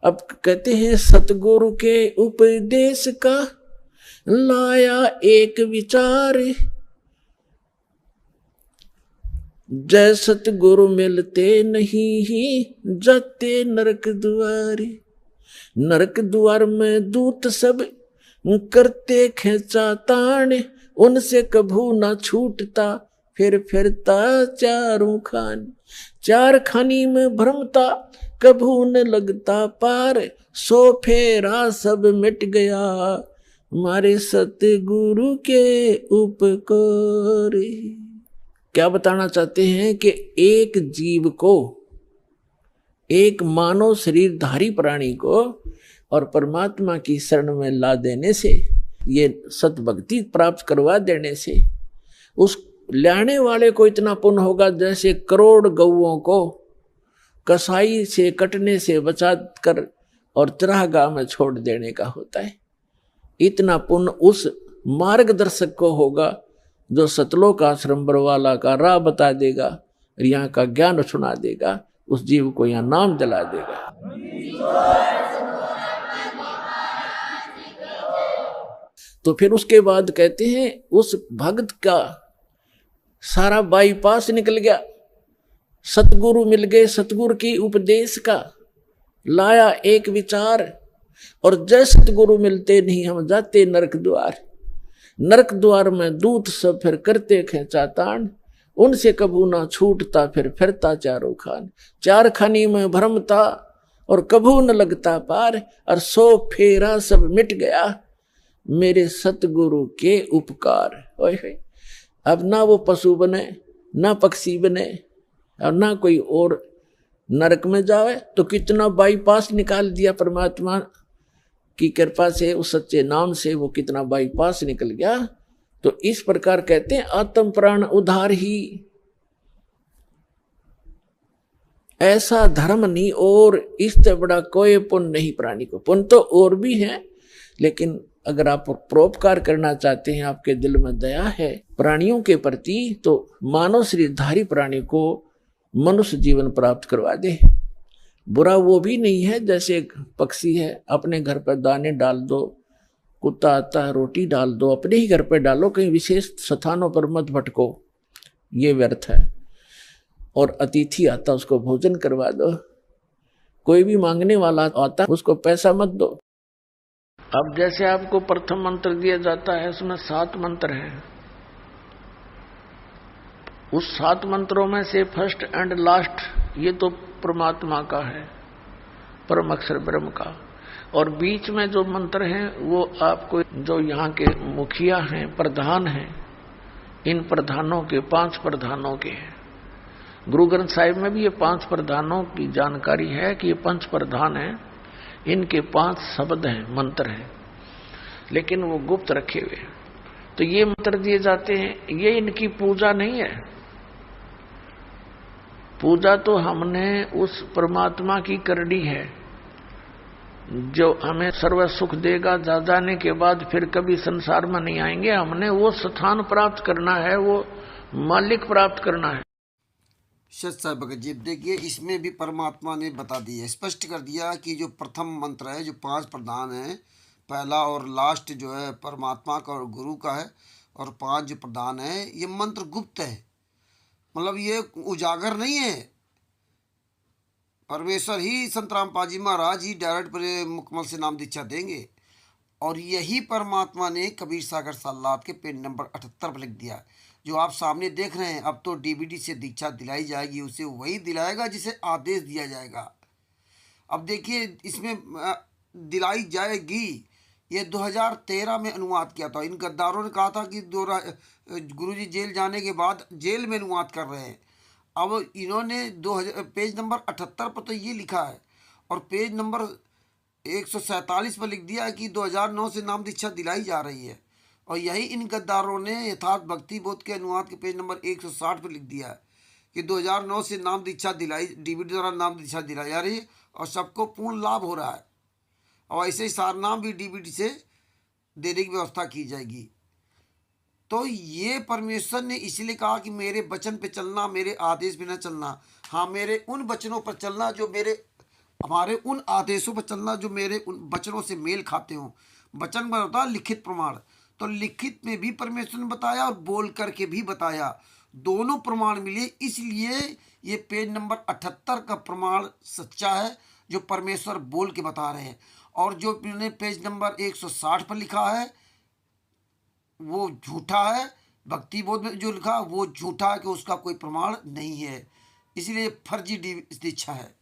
अब कहते हैं सतगुरु के उपदेश का लाया एक विचार, जय सतगुरु मिलते नहीं जाते नरक द्वार। नरक द्वार में दूत सब करते खेचा तान, उनसे कभू ना छूटता फिर फिरता चारों खान। चार खानी में भ्रमता कभू न लगता पार, सो फेरा सब मिट गया हमारे सतगुरु के उपकार। क्या बताना चाहते हैं कि एक जीव को, एक मानव शरीरधारी प्राणी को और परमात्मा की शरण में ला देने से, ये सतभक्ति प्राप्त करवा देने से लाने वाले को इतना पुण्य होगा जैसे करोड़ गौओं को कसाई से कटने से बचा कर और चरागाह में छोड़ देने का होता है। इतना पुण्य उस मार्गदर्शक को होगा जो सतलोक आश्रम बरवाला का राह बता देगा, यहाँ का ज्ञान सुना देगा, उस जीव को यहाँ नाम दिला देगा। तो फिर उसके बाद कहते हैं उस भक्त का सारा बाईपास निकल गया, सतगुरु मिल गए, सतगुरु की उपदेश का लाया एक विचार, और जय सतगुरु मिलते नहीं हम जाते नरक द्वार। नरक द्वार में दूत सब फिर करते खेचातान, उनसे कबू ना छूटता फिर फिरता चारों खान। चार खानी में भ्रमता और कबू न लगता पार, और 100 फेरा सब मिट गया मेरे सतगुरु के उपकार। ओए अब ना वो पशु बने, ना पक्षी बने, और ना कोई और नरक में जावे। तो कितना बाईपास निकाल दिया परमात्मा की कृपा से, उस सच्चे नाम से वो कितना बाईपास निकल गया। तो इस प्रकार कहते हैं आत्म प्राण उधार ही, ऐसा धर्म नहीं और इससे बड़ा कोई पुण्य नहीं प्राणी को। पुण्य तो और भी है, लेकिन अगर आप परोपकार करना चाहते हैं, आपके दिल में दया है प्राणियों के प्रति, तो मानव शरीरधारी प्राणी को मनुष्य जीवन प्राप्त करवा दे। बुरा वो भी नहीं है, जैसे एक पक्षी है, अपने घर पर दाने डाल दो, कुत्ता आता है रोटी डाल दो, अपने ही घर पर डालो, कहीं विशेष स्थानों पर मत भटको, ये व्यर्थ है। और अतिथि आता उसको भोजन करवा दो, कोई भी मांगने वाला आता उसको पैसा मत दो। अब जैसे आपको प्रथम मंत्र दिया जाता है, उसमें 7 मंत्र हैं। उस 7 मंत्रों में से फर्स्ट एंड लास्ट ये तो परमात्मा का है, परम अक्षर ब्रह्म का। और बीच में जो मंत्र हैं वो आपको, जो यहाँ के मुखिया हैं, प्रधान हैं, इन प्रधानों के 5 प्रधानों के हैं। गुरु ग्रंथ साहिब में भी ये 5 प्रधानों की जानकारी है कि ये 5 प्रधान हैं, इनके 5 शब्द हैं, मंत्र हैं, लेकिन वो गुप्त रखे हुए हैं। तो ये मंत्र दिए जाते हैं, ये इनकी पूजा नहीं है। पूजा तो हमने उस परमात्मा की करनी है जो हमें सर्व सुख देगा, जा जाने के बाद फिर कभी संसार में नहीं आएंगे। हमने वो स्थान प्राप्त करना है, वो मालिक प्राप्त करना है। सच साहब भगत जी, देखिए इसमें भी परमात्मा ने बता दिया, स्पष्ट कर दिया कि जो प्रथम मंत्र है, जो 5 प्रधान है, पहला और लास्ट जो है परमात्मा का और गुरु का है, और 5 जो प्रधान है, ये मंत्र गुप्त है, मतलब ये उजागर नहीं है। परमेश्वर ही संत रामपाल जी महाराज ही डायरेक्ट मुकम्मल से नाम दीक्षा देंगे। और यही परमात्मा ने कबीर सागर सालाब के पेज नंबर 78 पर लिख दिया, जो आप सामने देख रहे हैं। अब तो डीबीटी से दीक्षा दिलाई जाएगी, उसे वही दिलाएगा जिसे आदेश दिया जाएगा। अब देखिए इसमें दिलाई जाएगी, ये 2013 में अनुवाद किया था। इन गद्दारों ने कहा था कि गुरुजी जेल जाने के बाद जेल में अनुवाद कर रहे हैं। अब इन्होंने पेज नंबर 78 पर तो ये लिखा है, और पेज नंबर 147 पर लिख दिया है कि 2009 से नाम दीक्षा दिलाई जा रही है। और यही इन गद्दारों ने यथार्थ भक्ति बोध के अनुवाद के पेज नंबर 160 पर लिख दिया है कि 2009 से नाम दीक्षा दिलाई, डीबीटी द्वारा नाम दीक्षा दिलाई जा रही है और सबको पूर्ण लाभ हो रहा है। और ऐसे ही सारनाम भी डीबीटी से देने की व्यवस्था की जाएगी। तो ये परमेश्वर ने इसलिए कहा कि मेरे वचन पे चलना, मेरे आदेश पे न चलना। हाँ, मेरे उन वचनों पर चलना जो हमारे उन आदेशों पर चलना जो मेरे उन वचनों से मेल खाते हों। वचन में होता है लिखित प्रमाण, तो लिखित में भी परमेश्वर ने बताया और बोल करके भी बताया, दोनों प्रमाण मिले। इसलिए ये पेज नंबर 78 का प्रमाण सच्चा है, जो परमेश्वर बोल के बता रहे हैं। और जो उन्होंने पेज नंबर 160 पर लिखा है वो झूठा है। भक्ति बोध में जो लिखा वो झूठा है, कि उसका कोई प्रमाण नहीं है, इसलिए फर्जी दीक्षा है।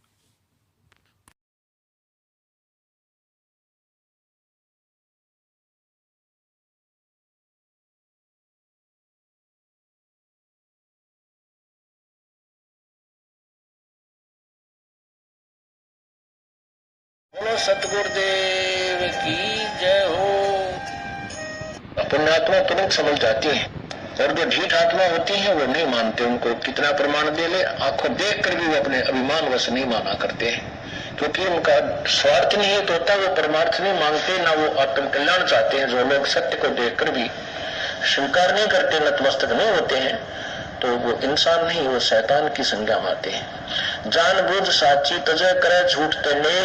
बोलो सतगुरुदेव की जय हो। पुण्यात्मा तुरंत समझ जाती है और जो ढीठ आत्मा होती है वो नहीं मानते, उनको कितना प्रमाण दे ले, आंखों देख कर भी वो अपने अभिमान वश नहीं माना करते हैं, क्योंकि उनका स्वार्थ नहीं है तो होता, वो परमार्थ नहीं मांगते, ना वो आत्म कल्याण चाहते हैं। जो लोग सत्य को देखकर भी स्वीकार नहीं करते, नतमस्तक नहीं होते हैं, तो वो इंसान नहीं, वो शैतान की संज्ञा में आते हैं। जानबूझ साची तजय करे झूठ तने,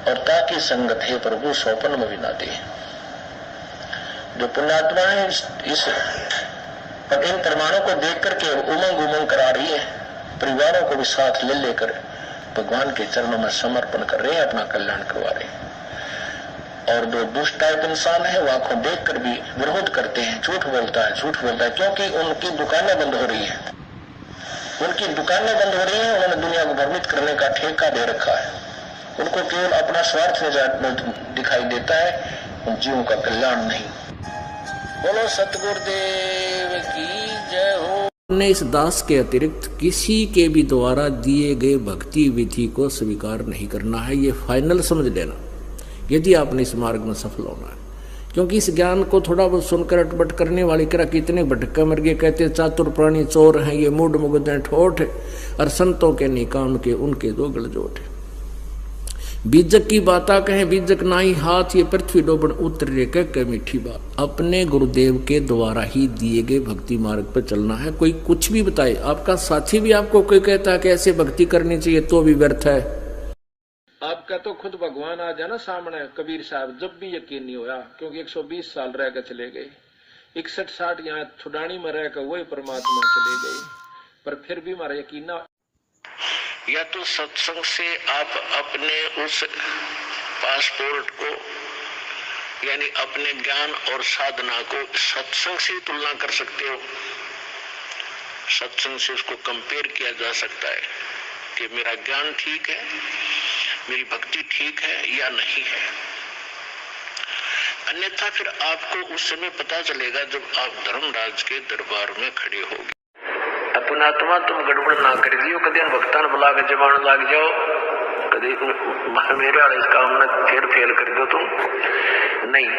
और ताकि संगत है प्रभु सौपन में भी ना दे। जो पुण्यात्मा है इस इन प्रमाणों को देख करके उमंग उमंग करा रही है, परिवारों को भी साथ ले लेकर भगवान के चरणों में समर्पण कर रहे हैं, अपना कल्याण करवा रहे हैं। और जो दुष्ट टाइप इंसान है वो आंखों देख कर भी विरोध करते हैं, झूठ बोलता है, क्योंकि उनकी दुकानें बंद हो रही है, उनकी दुकानें बंद हो रही है, उन्होंने दुनिया को भ्रमित करने का ठेका दे रखा है, उनको केवल अपना स्वार्थ दिखाई देता है, जीवों का कल्याण नहीं। बोलो सतगुरुदेव की जय हो। ने इस दास के अतिरिक्त किसी के भी द्वारा दिए गए भक्ति विधि को स्वीकार नहीं करना है, ये फाइनल समझ लेना यदि आपने इस मार्ग में सफल होना है। क्योंकि इस ज्ञान को थोड़ा बहुत सुनकर अटपट करने वाले करा कितने भटका मर गए, कहते चातुर प्राणी चोर हैं, ये मूड मुगद ठोठ है, और संतों के निकाम के उनके दो गलजोट है। बीजक की बाता कहें बीजक नाई हाथ, ये पृथ्वी डोबन उतरे कह मीठी बात। अपने गुरुदेव के द्वारा ही दिए गए भक्ति मार्ग पर चलना है। कोई कुछ भी बताए, आपका साथी भी आपको कोई कहता है कि ऐसे भक्ति करनी चाहिए तो भी व्यर्थ है। आपका तो खुद भगवान आ जाना सामने, कबीर साहब जब भी यकीन नहीं होया, क्योंकि 120 साल रह कर चले गए, 61-60 यहाँ छुडानी में रहकर वही परमात्मा चले गए, पर फिर भी हमारा यकीन ना। या तो सत्संग से आप अपने उस पासपोर्ट को यानी अपने ज्ञान और साधना को सत्संग से तुलना कर सकते हो, सत्संग से उसको कंपेयर किया जा सकता है कि मेरा ज्ञान ठीक है, मेरी भक्ति ठीक है या नहीं है। अन्यथा फिर आपको उस समय पता चलेगा जब आप धर्मराज के दरबार में खड़े होगे। अपनात्मा तुम गड़बड़ ना कर दियो, कदे भक्तान बुला के जमान लाग जाओ, कदे मेरे वाले इस काम में फिर फेल कर दो तुम नहीं,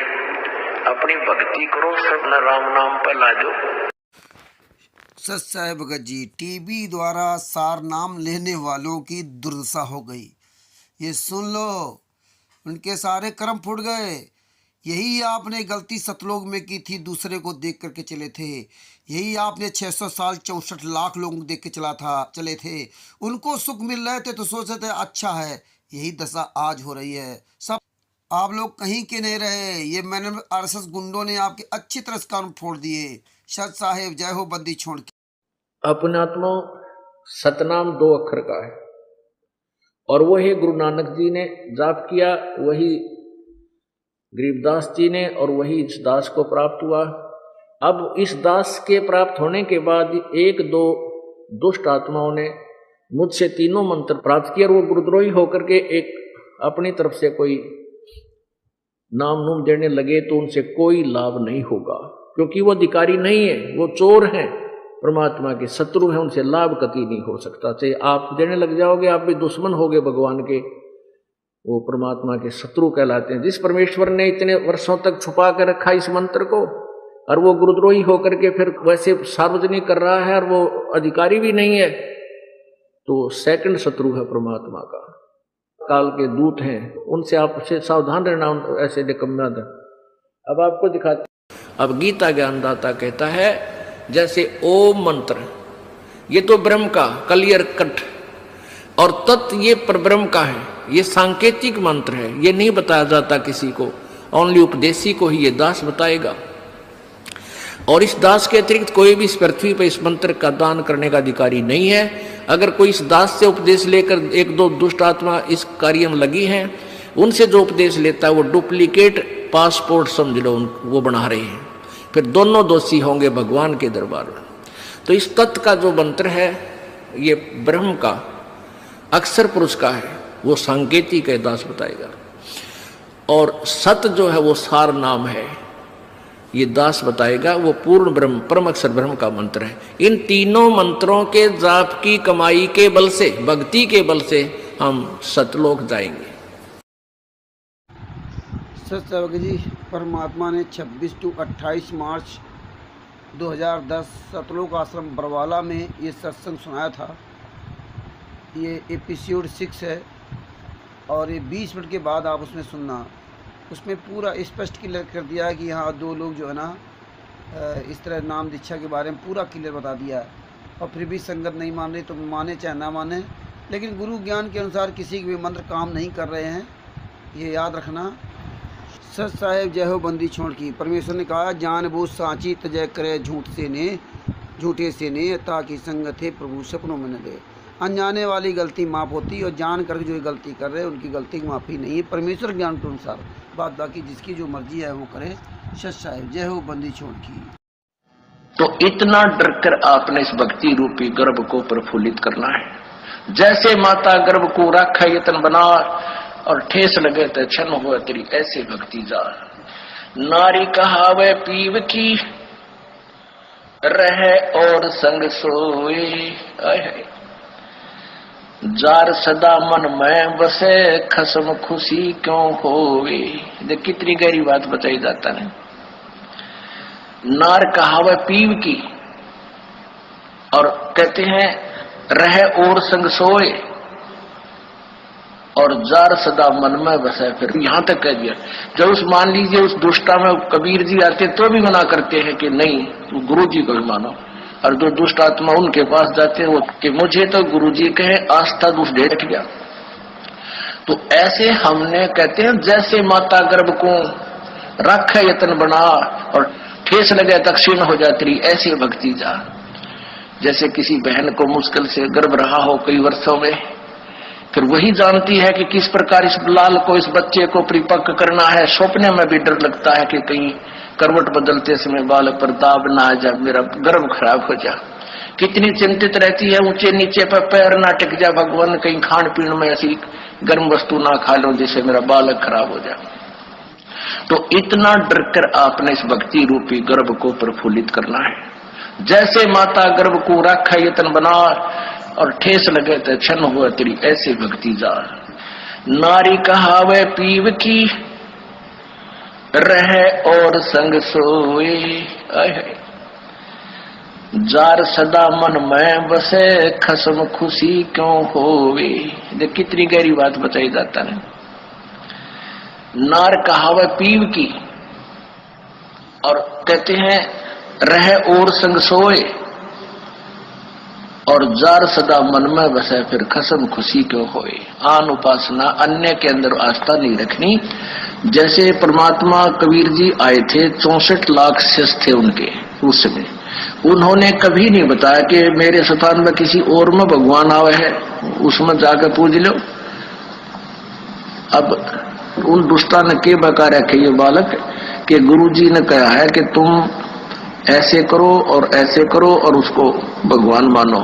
अपनी भक्ति करो, सब न राम नाम पर ला दो। सच साहेब भगत जी, टीबी द्वारा सार नाम लेने वालों की दुर्दशा हो गई, ये सुन लो, उनके सारे कर्म फूट गए। यही आपने गलती सतलोक में की थी, दूसरे को देख करके चले थे। यही आपने 600 साल 64 लाख लोग देख के चले थे, उनको सुख मिल रहे थे तो सोचते थे अच्छा है। यही दशा आज हो रही है। सब आप लोग कहीं के नहीं रहे, ये मैंने RSS गुंडों ने आपके अच्छी तरह काम फोड़ दिए। सत साहेब जय हो, बंदी छोड़ के। अपनात्मा सतनाम 2 अक्षर का है, और वही गुरु नानक जी ने जाप किया, वही गरीबदास जी ने, और वही इस दास को प्राप्त हुआ। अब इस दास के प्राप्त होने के बाद 1-2 दुष्ट आत्माओं ने मुझसे 3 मंत्र प्राप्त किए, और वो गुरुद्रोही होकर के एक अपनी तरफ से कोई नाम नूम देने लगे, तो उनसे कोई लाभ नहीं होगा, क्योंकि वो अधिकारी नहीं है, वो चोर हैं, परमात्मा के शत्रु हैं, उनसे लाभ कभी नहीं हो सकता। चाहे आप देने लग जाओगे, आप भी दुश्मन होगे भगवान के, वो परमात्मा के शत्रु कहलाते हैं। जिस परमेश्वर ने इतने वर्षों तक छुपा कर रखा इस मंत्र को, और वो गुरुद्रोही होकर के फिर वैसे सार्वजनिक कर रहा है, और वो अधिकारी भी नहीं है, तो सेकंड शत्रु है परमात्मा का, काल के दूत हैं, उनसे आपसे सावधान रहना, ऐसे निकम्मा। अब आपको दिखाते, अब गीता ज्ञानदाता कहता है जैसे ओम मंत्र, ये तो ब्रह्म का क्लियर कट, और तत् ये परब्रह्म का है, ये सांकेतिक मंत्र है, ये नहीं बताया जाता किसी को, ओनली उपदेशी को ही ये दास बताएगा। और इस दास के अतिरिक्त कोई भी इस पृथ्वी पर इस मंत्र का दान करने का अधिकारी नहीं है। अगर कोई इस दास से उपदेश लेकर 1-2 दुष्ट आत्मा इस कार्य में लगी हैं, उनसे जो उपदेश लेता है वो डुप्लीकेट पासपोर्ट समझ लो वो बना रहे हैं, फिर दोनों दोषी होंगे भगवान के दरबार में। तो इस तत्व का जो मंत्र है ये ब्रह्म का अक्षर पुरुष का है, वो सांकेतिक है, दास बताएगा। और सत जो है वो सार नाम है, ये दास बताएगा, वो पूर्ण ब्रह्म परम अक्षर ब्रह्म का मंत्र है। इन तीनों मंत्रों के जाप की कमाई के बल से, भक्ति के बल से हम सतलोक जाएंगे। सत जी, परमात्मा ने 26 से 28 मार्च 2010 सतलोक आश्रम बरवाला में ये सत्संग सुनाया था। ये एपिसोड 6 है और ये 20 मिनट के बाद आप उसमें सुनना। उसमें पूरा स्पष्ट क्लियर कर दिया है कि यहाँ 2 लोग जो है ना इस तरह नाम दीक्षा के बारे में पूरा क्लियर बता दिया है। और फिर भी संगत नहीं मान रही तो माने चाहे ना माने, लेकिन गुरु ज्ञान के अनुसार किसी के भी मंत्र काम नहीं कर रहे हैं, ये याद रखना। सच साहेब जय हो बंदी छोड़ की। परमेश्वर ने कहा जान बूझ साची तजय करे झूठे से ने ताकि संगत है प्रभु सपनों में न दे। अनजाने वाली गलती माफ़ होती है और जान कर जो गलती कर रहे हैं उनकी गलती की माफ़ी नहीं है परमेश्वर ज्ञान के अनुसार। बात बाकी जिसकी जो मर्जी है वो करे। सच साहेब जय हो बंदी छोड़ की। तो इतना डर कर आपने इस भक्ति रूपी गर्भ को प्रफुल्लित करना है। जैसे माता गर्भ को रखा यतन बना और ठेस लगे तो क्षण हुआ तेरी ऐसे भक्ति जा। नारी कहावे पीव की रहे और संग सोए जार सदा मन में बसे खसम खुशी क्यों होवे। देख कितनी गहरी बात बताई जाता है। नार कहावे पीव की और कहते हैं रहे और संग सोए और जार सदा मन में बसे। फिर यहां तक कह दिया जब उस मान लीजिए उस दुष्टा में कबीर जी आते तो भी मना करते हैं कि नहीं गुरु जी को भी मानो, और जो दुष्ट आत्मा उनके पास जाते हैं वो कि मुझे तो गुरु जी कहे आस्था दुष्ट डेट गया। तो ऐसे हमने कहते हैं जैसे माता गर्भ को रख यतन बना और ठेस लगे तक क्षीण हो जाती ऐसी भक्ति जा। जैसे किसी बहन को मुश्किल से गर्भ रहा हो कई वर्षों में, फिर वही जानती है कि किस प्रकार इस लाल को इस बच्चे को परिपक्व करना है। सपने में भी डर लगता है कि कहीं करवट बदलते समय बालक पर दाब ना आ जा, मेरा गर्भ खराब हो जा। कितनी चिंतित रहती है, ऊंचे नीचे पर पैर ना टिक जा, भगवान कहीं खान पीन में ऐसी गर्म वस्तु ना खा लो जिससे मेरा बालक खराब हो जा। तो इतना डर कर आपने इस भक्ति रूपी गर्भ को प्रफुल्लित करना है। जैसे माता गर्भ को रखा यतन बना और ठेस लगे तो क्षण हुआ तेरी ऐसे भक्ति जा। नारी कहावे पीव की रहे और संग सोए जार सदा मन में बसे खसम खुशी क्यों होवे। देख कितनी गहरी बात बताई जाता है। नार कहावे पीव की और कहते हैं रहे और संग सोए और जार सदा मन में बसे फिर खसम खुशी क्यों होए। आन उपासना अन्य के अंदर आस्था नहीं रखनी। जैसे परमात्मा कबीर जी आए थे 64 लाख शिष्य थे उनके उस समय, उन्होंने कभी नहीं बताया कि मेरे स्थान में किसी और में भगवान आवे है उसमें जाकर पूज लो। अब उन दुष्टा ने के बकार रखे ये बालक कि गुरु जी ने कहा है कि तुम ऐसे करो और उसको भगवान मानो,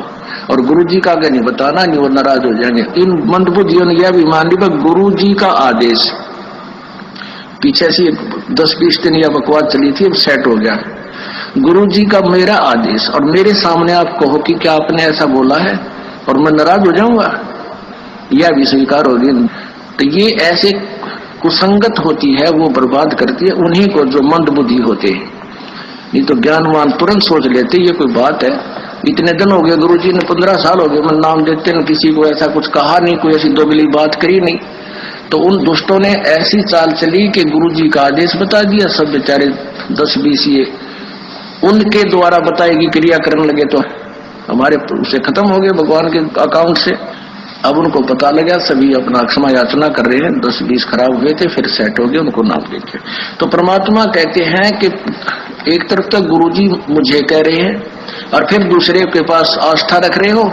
और गुरु जी का आगे नहीं बताना, नहीं वो नाराज हो जाएंगे। इन मंदबुद्धियों ने यह भी मान ली गुरु जी का आदेश। पीछे से 10-20 दिन यह बकवास चली थी, अब सेट हो गया। गुरु जी का मेरा आदेश और मेरे सामने आप कहो कि क्या आपने ऐसा बोला है और मैं नाराज हो जाऊंगा, यह भी स्वीकार होगी। तो ये ऐसे कुसंगत होती है, वो बर्बाद करती है उन्हीं को जो मंदबुद्धि होते हैं। नहीं तो ज्ञानवान तुरंत सोच लेते ये कोई बात है। इतने दिन हो गए गुरुजी ने 15 साल हो गए मैं नाम देते न किसी को ऐसा कुछ कहा नहीं, कोई ऐसी दोगली बात करी नहीं। तो उन दुष्टों ने ऐसी चाल चली कि गुरुजी का आदेश बता दिया, सब बेचारे 10-20 ये उनके द्वारा बताएगी क्रिया करने लगे तो हमारे उसे खत्म हो गए भगवान के अकाउंट से। अब उनको पता लगा, सभी अपना क्षमा याचना कर रहे हैं। 10-20 खराब हुए थे फिर सेट हो गए, उनको नाम देते। तो परमात्मा कहते हैं कि एक तरफ तो गुरुजी मुझे कह रहे हैं और फिर दूसरे के पास आस्था रख रहे हो,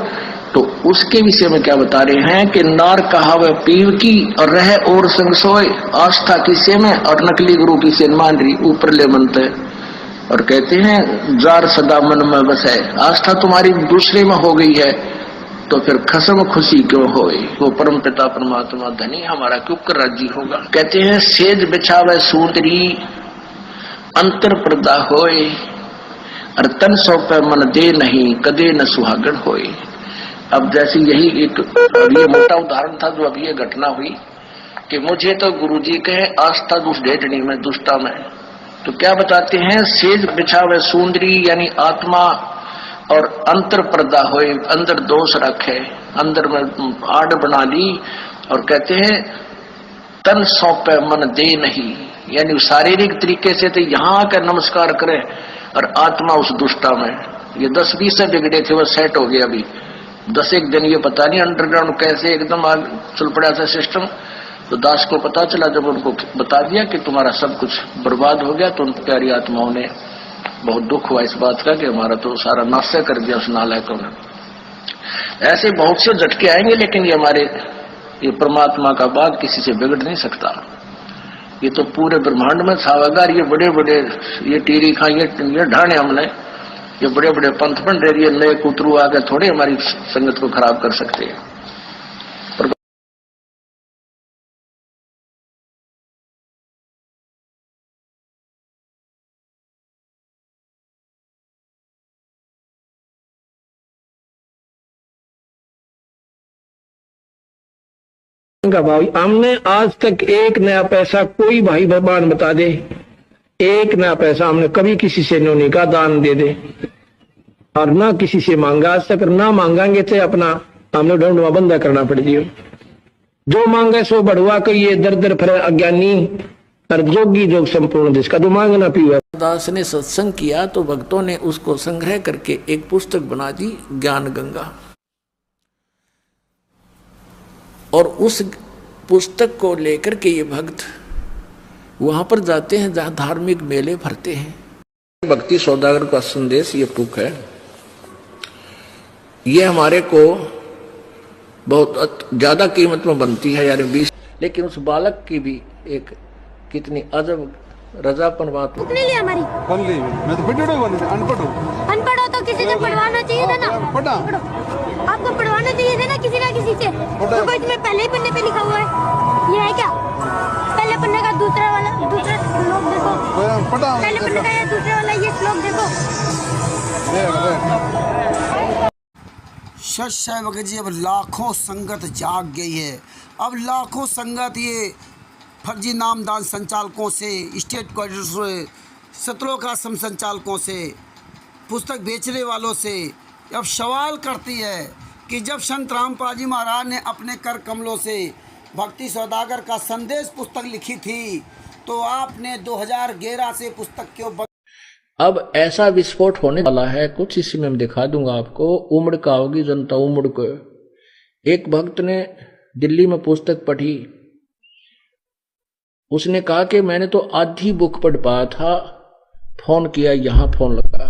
तो उसके विषय में क्या बता रहे हैं कि नार कहावे पीव की और रहे और संग सोए। आस्था किसे में और नकली गुरु किसे मान रही, ऊपर ले मनते। और कहते हैं जार सदा मन में बसे। आस्था तुम्हारी दूसरे में हो गई है तो फिर खसम खुशी क्यों होए। वो परम पिता परमात्मा धनी हमारा क्यों कर राजी होगा। कहते हैं सेज बिछावे सूतरी अंतर पर्दा होए और तन सौंपे मन दे नहीं कदे न सुहागण होए। अब जैसे यही एक ये मोटा उदाहरण था जो अभी ये घटना हुई कि मुझे तो गुरुजी कहे आस्था दुष्ट ढेटनी में दुष्टा में तो क्या बताते हैं, सेज बिछावे सुंदरी यानी आत्मा और अंतर पर्दा होए, अंदर दोष रखे, अंदर में आड़ बना ली, और कहते हैं तन सौंपे मन दे नहीं, यानी शारीरिक तरीके से तो यहाँ आकर नमस्कार करें और आत्मा उस दुष्टा में। ये 10-20 से बिगड़े थे, वो सेट हो गया अभी 10 एक दिन, ये पता नहीं अंडरग्राउंड कैसे एकदम आग चल पड़ा था सिस्टम। तो दास को पता चला, जब उनको बता दिया कि तुम्हारा सब कुछ बर्बाद हो गया, तो उन प्यारी आत्माओं ने बहुत दुख हुआ इस बात का कि हमारा तो सारा नाश कर दिया उस नालायकों ने। ऐसे बहुत से झटके आएंगे, लेकिन ये परमात्मा का बाग किसी से बिगड़ नहीं सकता। ये तो पूरे ब्रह्मांड में छावेगा। ये बड़े बड़े ये टीरी खा ये ढाने हमने, ये बड़े बड़े पंथ बन रहे, ये नए कुतरू आकर थोड़े हमारी संगत को खराब कर सकते हैं। भाई हमने आज तक एक नया पैसा, कोई भाई भगवान बता दे, एक नया पैसा हमने कभी किसी से नहीं कहा दान दे दे, और ना किसी से मांगा आज तक, ना मांगांगे तो अपना हमने ढूंढवा बंदा करना पड़ जियो। जो मांगे सो बढ़वा कर ये दर दर फिर अज्ञानी और जोगी जोग संपूर्ण, जिसका तो मांगना पीवा। दास ने सत्संग किया तो भक्तों ने उसको संग्रह करके एक पुस्तक बना दी, ज्ञान गंगा। और उस पुस्तक को लेकर के ये भक्त वहां पर जाते हैं जहां धार्मिक मेले भरते हैं। भक्ति सौदागर का संदेश ये बुक है, ये हमारे को बहुत ज्यादा कीमत में बनती है यार 20, लेकिन उस बालक की भी एक कितनी अजब रजापन बात लिया हमारी मैं तो अनपढ़ हो तो किसी से पढ़वाना चाहिए था ना, आपको पढ़वाना चाहिए था ना किसी से। तो इसमें पहले ही पन्ने पे लिखा हुआ है, ये है क्या? पहले पन्ने का दूसरा श्लोक देखो, पहले पन्ने का ये दूसरा वाला ये श्लोक देखो। सच भगत जी, अब लाखों संगत जाग गई है। अब लाखों संगत ये फर्जी नामदान संचालकों से, स्टेट क्वार्टर से, सत्रों आश्रम संचालकों से, पुस्तक बेचने वालों से अब सवाल करती है कि जब संत रामपाल जी महाराज ने अपने कर कमलों से भक्ति सौदागर का संदेश पुस्तक लिखी थी, तो आपने 2011 से पुस्तक क्यों अब ऐसा विस्फोट होने वाला है कुछ, इसी में मैं दिखा दूंगा आपको। उमड़ का होगी जनता, उमड़ को। एक भक्त ने दिल्ली में पुस्तक पढ़ी, उसने कहा कि मैंने तो आधी बुक पढ़ पाया था, फोन किया, यहां फोन लगा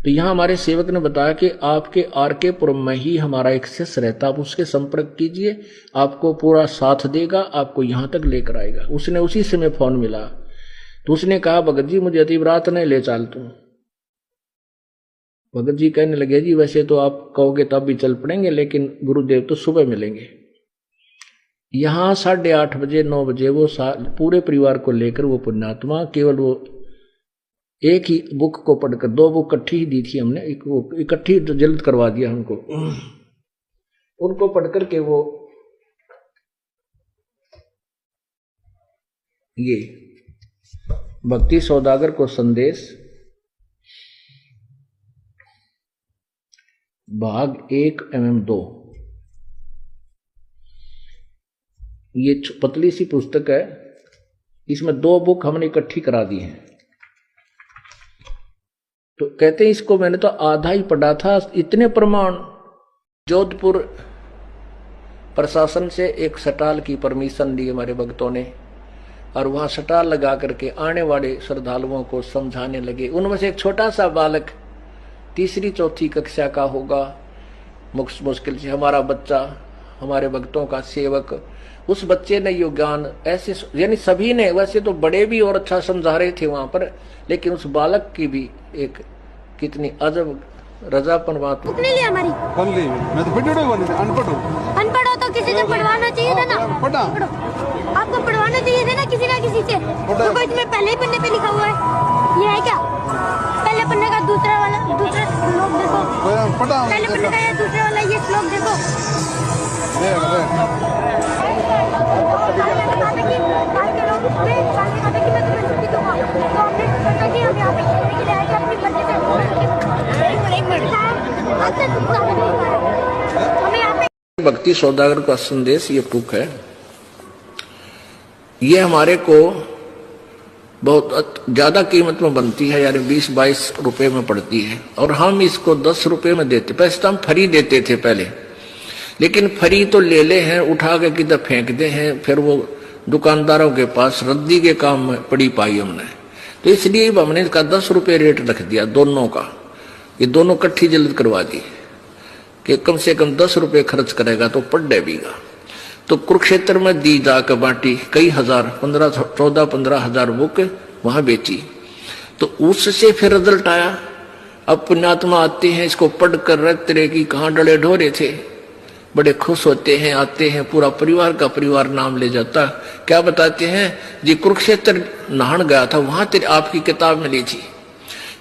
तो यहां हमारे सेवक ने बताया कि आपके RK पुरम में ही हमारा एक शिष्य रहता, आप उसके संपर्क कीजिए, आपको पूरा साथ देगा, आपको यहां तक लेकर आएगा। उसने उसी समय फोन मिला तो उसने कहा भगत जी मुझे अतीब रात नहीं ले चल तू। भगत जी कहने लगे जी वैसे तो आप कहोगे तब भी चल पड़ेंगे, लेकिन गुरुदेव तो सुबह मिलेंगे। यहां 8:30 बजे 9 बजे वो पूरे परिवार को लेकर वो पुण्यात्मा, केवल वो एक ही बुक को पढ़कर, 2 बुक इकट्ठी ही दी थी हमने, एक वो इकट्ठी तो जल्द करवा दिया हमको, उनको पढ़कर के वो ये भक्ति सौदागर को संदेश भाग 1 mm 2, ये पतली सी पुस्तक है, इसमें 2 बुक हमने इकट्ठी करा दी हैं। तो कहते हैं इसको मैंने तो आधा ही पढ़ा था, इतने प्रमाण। जोधपुर प्रशासन से एक स्टॉल की परमिशन ली हमारे भक्तों ने, और वहां स्टॉल लगा करके आने वाले श्रद्धालुओं को समझाने लगे। उनमें से एक छोटा सा बालक 3री-4थी कक्षा का होगा मुश्किल से, हमारा बच्चा, हमारे भक्तों का सेवक, उस बच्चे ने यो ज्ञान ऐसे, यानी सभी ने, वैसे तो बड़े भी और अच्छा समझा रहे थे वहां पर, लेकिन उस बालक की भी एक कितनी अजब रजापन बात लिया हमारी मैं तो अनपढ़ हो तो किसी से पढ़वाना चाहिए था ना, आपको पढ़वाना चाहिए था ना किसी से। तो इसमें पहले ही पन्ने पे लिखा हुआ है, ये है क्या? पहले पन्ने का दूसरा श्लोक देखो, पहले पन्ने का ये दूसरा वाला ये श्लोक देखो। आपसे हमें यहाँ पे भक्ति सौदागर का संदेश ये बुक है। ये हमारे को बहुत ज्यादा कीमत में बनती है, यानी 20-22 रुपए में पड़ती है, और हम इसको 10 रुपए में देते। पैसे तो हम फ्री देते थे पहले, लेकिन फ्री तो ले हैं, उठा के किधर फेंक दे हैं, फिर वो दुकानदारों के पास रद्दी के काम में पड़ी पाई हमने। तो इसलिए हमने इसका 10 रुपए रेट रख दिया दोनों का। ये दोनों इकट्ठी जल्द करवा दी कि कम से कम 10 रुपए खर्च करेगा तो पढ़ देगा। तो कुरुक्षेत्र में दी जाकर बांटी, कई हजार 14-15 हजार बुक वहां बेची। तो उससे फिर रिजल्ट आया। अब पुण्यात्मा आते हैं, इसको पढ़कर रखते रहे कि कहाँ डले ढोरे थे, बड़े खुश होते हैं, आते हैं, पूरा परिवार का परिवार नाम ले जाता। क्या बताते हैं जी, कुरुक्षेत्र नहान गया था, वहां तेरे आपकी किताब मिली थी।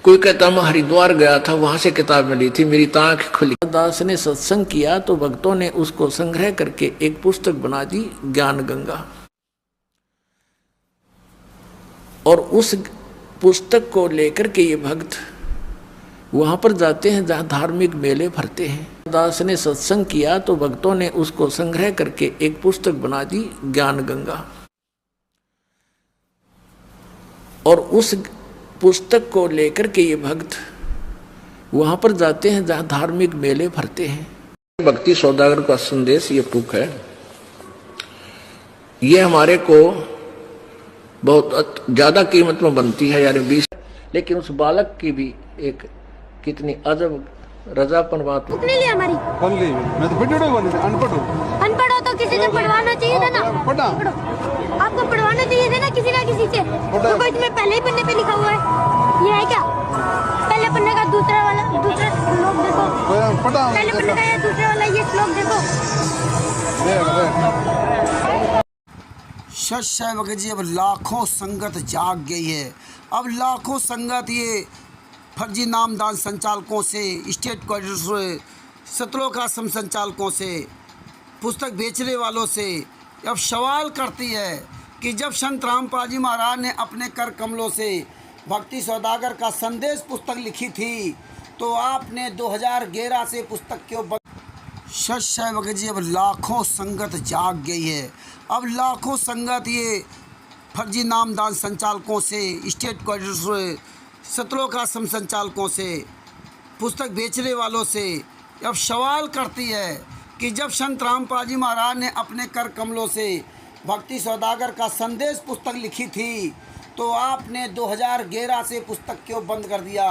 कोई कहता मैं हरिद्वार गया था, वहां से किताब मिली थी, मेरी आंख खुली। दास ने सत्संग किया तो भक्तों ने उसको संग्रह करके एक पुस्तक बना दी, ज्ञान गंगा। और उस पुस्तक को लेकर के ये भक्त वहां पर जाते हैं जहां धार्मिक मेले भरते हैं। दास ने सत्संग किया तो भक्तों ने उसको संग्रह करके एक पुस्तक बना दी, ज्ञान गंगा। और उस पुस्तक को लेकर के ये भक्त वहां पर जाते हैं जहां धार्मिक मेले भरते हैं। भक्ति सौदागर का संदेश ये बुक है। ये हमारे को बहुत ज्यादा कीमत में बनती है, यानी 20, लेकिन उस बालक की भी एक कितनी अजब रजापन बात कितने लिए हमारी पढ़ ली। मैं तो अनपढ़ हूँ। अनपढ़ हो तो किसी से पढ़वाना चाहिए था ना। पढ़ा आपको पढ़वाना चाहिए था ना किसी से। तो इसमें पहले ही पन्ने पे लिखा हुआ है, ये है क्या? पहले पन्ने का दूसरा श्लोक देखो, पहले पन्ने का या दूसरे वाला ये श्लोक देखो। सच वगैरह जी, अब लाखों संगत जाग गई है। अब लाखों संगत ये फर्जी नामदान संचालकों से, स्टेट कोऑर्डिनेटर से, सत्रों का आश्रम संचालकों से, पुस्तक बेचने वालों से अब सवाल करती है कि जब संत रामपाल जी महाराज ने अपने कर कमलों से भक्ति सौदागर का संदेश पुस्तक लिखी थी, तो आपने 2011 से पुस्तक क्यों बंद? सच वगैरह जी, अब लाखों संगत जाग गई है। अब लाखों संगत ये फर्जी नामदान संचालकों से, स्टेट कोऑर्डिनेटर से, सत्रों का आश्रम संचालकों से, पुस्तक बेचने वालों से अब सवाल करती है कि जब संत रामपाल जी महाराज ने अपने कर कमलों से भक्ति सौदागर का संदेश पुस्तक लिखी थी, तो आपने 2011 से पुस्तक क्यों बंद कर दिया?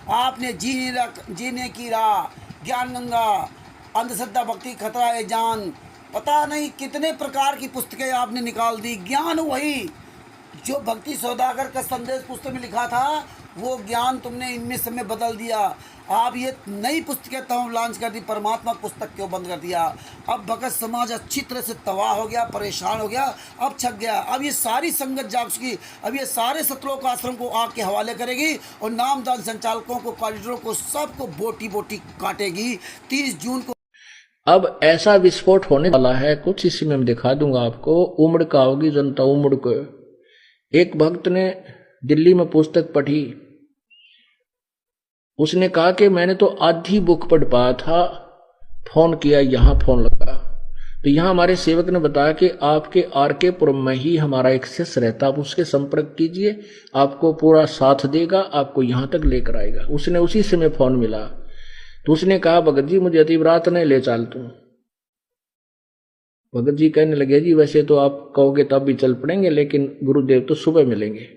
आपने जीने की राह, ज्ञान गंगा, अंधश्रद्धा भक्ति खतरा है जान, पता नहीं कितने प्रकार की पुस्तकें आपने निकाल दी। ज्ञान वही जो भक्ति सौदागर का संदेश पुस्तक में लिखा था, वो ज्ञान तुमने इनमें समय बदल दिया। आप ये नई पुस्तकें तमाम लॉन्च कर दी, परमात्मा पुस्तक क्यों बंद कर दिया? अब भगत समाज अच्छी तरह से तबाह हो गया, परेशान हो गया, अब छक गया। अब ये सारी संगत जाग चुकी, अब ये सारे सत्रों का आश्रम को आग के हवाले करेगी और नामदान संचालकों को, कॉरिडोरों को, सबको बोटी बोटी काटेगी 30 जून को। अब ऐसा विस्फोट होने वाला है, कुछ इसी में मैं दिखा दूंगा आपको। उमड़ का होगी जनता, उमड़ को। एक भक्त ने दिल्ली में पुस्तक पढ़ी, उसने कहा कि मैंने तो आधी बुक पढ़ पाया था, फोन किया, यहाँ फोन लगा। तो यहाँ हमारे सेवक ने बताया कि आपके RK पुरम में ही हमारा एक शिष्य रहता, आप उसके संपर्क कीजिए, आपको पूरा साथ देगा, आपको यहाँ तक लेकर आएगा। उसने उसी समय फोन मिला तो उसने कहा भगत जी मुझे अतिव्रात नहीं ले चल तू। भगत जी कहने लगे जी वैसे तो आप कहोगे तब भी चल पड़ेंगे, लेकिन गुरुदेव तो सुबह मिलेंगे।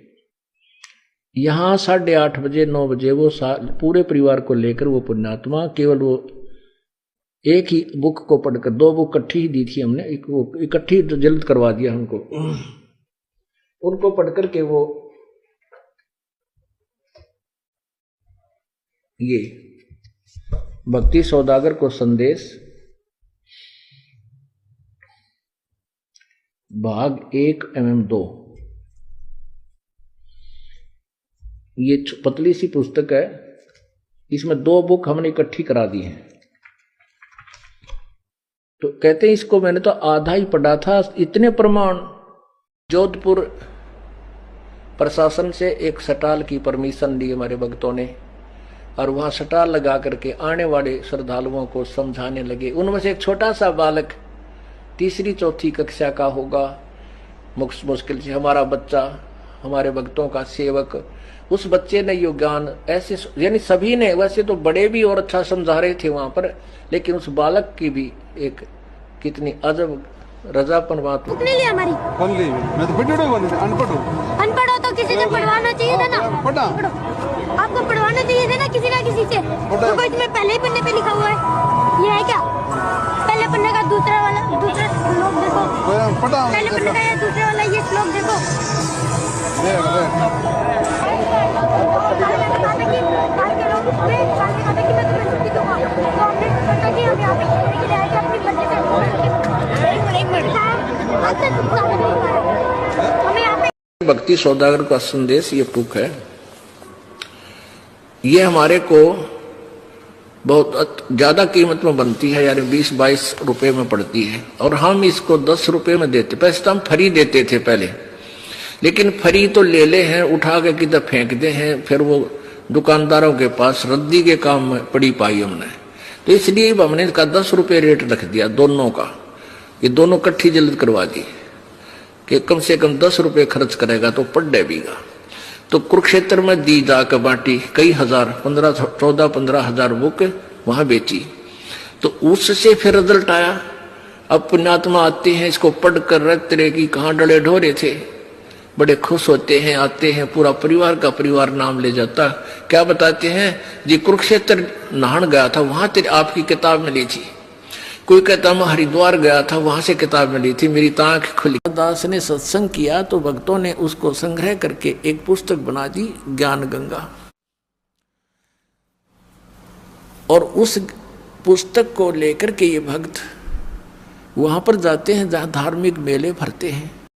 यहाँ 8:30 बजे 9 बजे वो पूरे परिवार को लेकर वो पुण्यात्मा, केवल वो एक ही बुक को पढ़कर, 2 बुक इकट्ठी ही दी थी हमने, इकट्ठी जल्द करवा दिया हमको, उनको पढ़कर के वो ये भक्ति सौदागर को संदेश भाग 1 mm 2, ये पतली सी पुस्तक है, इसमें 2 बुक हमने इकट्ठी करा दी हैं। तो कहते हैं इसको मैंने तो आधा ही पढ़ा था, इतने प्रमाण। जोधपुर प्रशासन से एक सटाल की परमिशन ली हमारे भक्तों ने, और वहां सटार लगा करके आने वाले श्रद्धालुओं को समझाने लगे। उनमें से एक छोटा सा बालक 3री 4थी कक्षा का होगा मुश्किल से, हमारा बच्चा, हमारे भक्तों का सेवक, उस बच्चे ने यो ज्ञान ऐसे, यानी सभी ने, वैसे तो बड़े भी और अच्छा समझा रहे थे वहां पर, लेकिन उस बालक की भी एक कितनी अजब रजापन बात कितने लिए हमारी मैं तो अनपढ़ हूँ। अनपढ़ हो तो किसी से पढ़वाना चाहिए था ना। पढ़ो, आपको पढ़वाना चाहिए था ना किसी से। तो कोई इसमें पहले ही पन्ने पे लिखा हुआ है, ये है क्या? पहले पन्ने का दूसरा श्लोक देखो, पहले पन्ने का या दूसरे वाला ये श्लोक देखो। भक्ति सौदागर का संदेश ये पुक है, ये हमारे को बहुत ज्यादा कीमत में बनती है, यानी 20-22 रुपए में पड़ती है, और हम इसको 10 रुपए में देते। पैसे तो हम फ्री देते थे पहले, लेकिन फ्री तो ले हैं, उठा के किधर फेंक दे हैं, फिर वो दुकानदारों के पास रद्दी के काम में पड़ी पाई हमने। तो इसलिए हमने इसका 10 रुपए रेट रख दिया दोनों का, ये दोनों कट्ठी जल्द करवा दी कि कम से कम 10 रुपए खर्च करेगा तो पढ़ देगा। तो कुरुक्षेत्र में दी जाकर बांटी, कई हजार, 14-15 हजार बुक वहां बेची। तो उससे फिर रिजल्ट आया। अब पुण्यात्मा आते हैं, इसको पढ़कर रख तरह की कहाँ डले ढोरे थे, बड़े खुश होते हैं, आते हैं, पूरा परिवार का परिवार नाम ले जाता। क्या बताते हैं जी, कुरुक्षेत्र नहान गया था, वहां तेरे आपकी किताब मिली थी। कोई कहता मैं हरिद्वार गया था, वहां से किताब मिली थी, मेरी आंख खुली। दास ने सत्संग किया तो भक्तों ने उसको संग्रह करके एक पुस्तक बना दी, ज्ञान गंगा। और उस पुस्तक को लेकर के ये भक्त वहां पर जाते हैं जहां धार्मिक मेले भरते हैं,